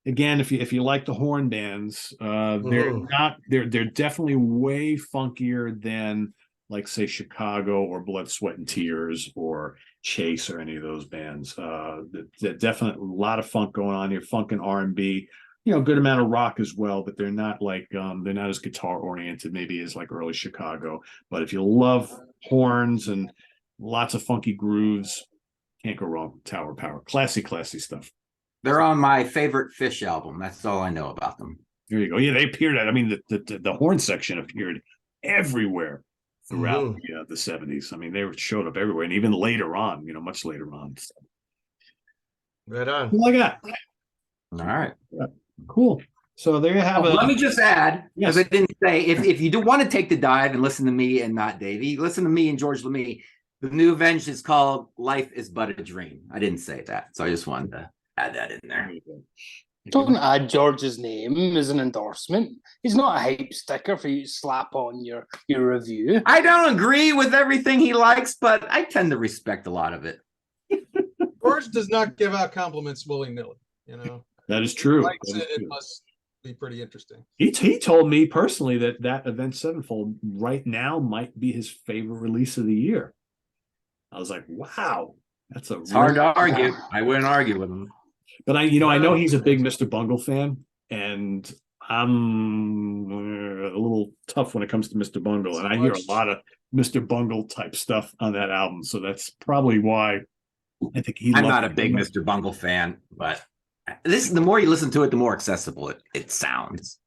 Again, if you like the horn bands, they're definitely way funkier than like say Chicago or Blood, Sweat and Tears or Chase or any of those bands. Definitely a lot of funk going on here, funk and R&B, good amount of rock as well, but they're not like they're not as guitar oriented maybe as like early Chicago. But if you love horns and lots of funky grooves, can't go wrong with Tower Power. Classy stuff. They're on my favorite Fish album. That's all I know about them. There you go. Yeah, they appeared I mean, the horn section appeared everywhere throughout the 70s. I mean, they showed up everywhere, and even later on, much later on. So. Right on. All I got. All right. Yeah. Cool. So there you have it. Let me just add, yes. as I didn't say, if you do want to take the dive and listen to me and not Davey, listen to me and George LeMay. The new Avenged is called Life is But a Dream. I didn't say that, so I just wanted to add that in there. Don't add George's name as an endorsement. He's not a hype sticker for you to slap on your review. I don't agree with everything he likes, but I tend to respect a lot of it. George does not give out compliments willy-nilly, That is true. Likes it, it must be pretty interesting. He told me personally that Avenged Sevenfold right now might be his favorite release of the year. I was like, wow, that's It's hard to argue. I wouldn't argue with him. But I know he's a big Mr. Bungle fan, and I'm a little tough when it comes to Mr. Bungle, and I hear a lot of Mr. Bungle type stuff on that album, so that's probably why I think I'm not a big Mr. Bungle fan, but the more you listen to it, the more accessible it sounds.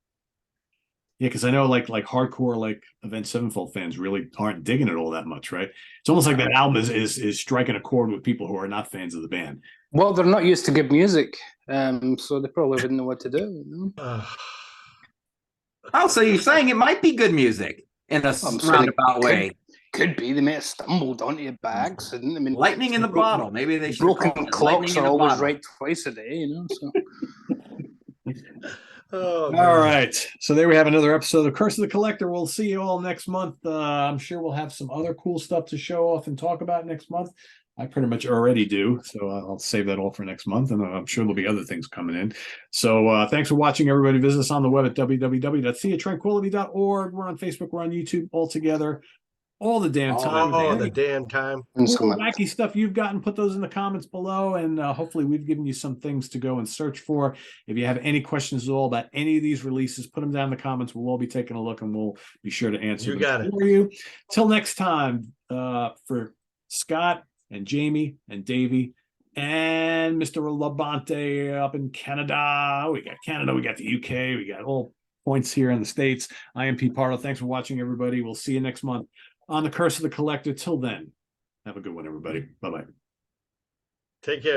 Yeah, because I know like hardcore like Avenged Sevenfold fans really aren't digging it all that much, right? It's almost like that album is striking a chord with people who are not fans of the band. Well, they're not used to good music, so they probably wouldn't know what to do. Oh, so you're saying it might be good music in a roundabout way? Could be. They may have stumbled onto it by accident. I mean, Lightning in the bottle. Maybe they should broken call it clocks lightning are in a always bottle. right twice a day, you know. So Oh, All man. right. So there we have another episode of Curse of the Collector. We'll see you all next month. I'm sure we'll have some other cool stuff to show off and talk about next month. I pretty much already do. So I'll save that all for next month. And I'm sure there'll be other things coming in. So thanks for watching, everybody. Visit us on the web at www.seaoftranquility.org. We're on Facebook. We're on YouTube all together. All the damn time. Oh, Any the damn time. and cool, some wacky stuff you've gotten, put those in the comments below, and hopefully we've given you some things to go and search for. If you have any questions at all about any of these releases, put them down in the comments. We'll all be taking a look, and we'll be sure to answer You them got it. for you. Till next time, for Scott and Jamie and Davey and Mr. Labonte up in Canada. We got Canada, we got the UK, we got all points here in the States. I am Pete Pardo. Thanks for watching, everybody. We'll see you next month on the Curse of the Collector. Till then, have a good one, everybody. Bye-bye. Take care.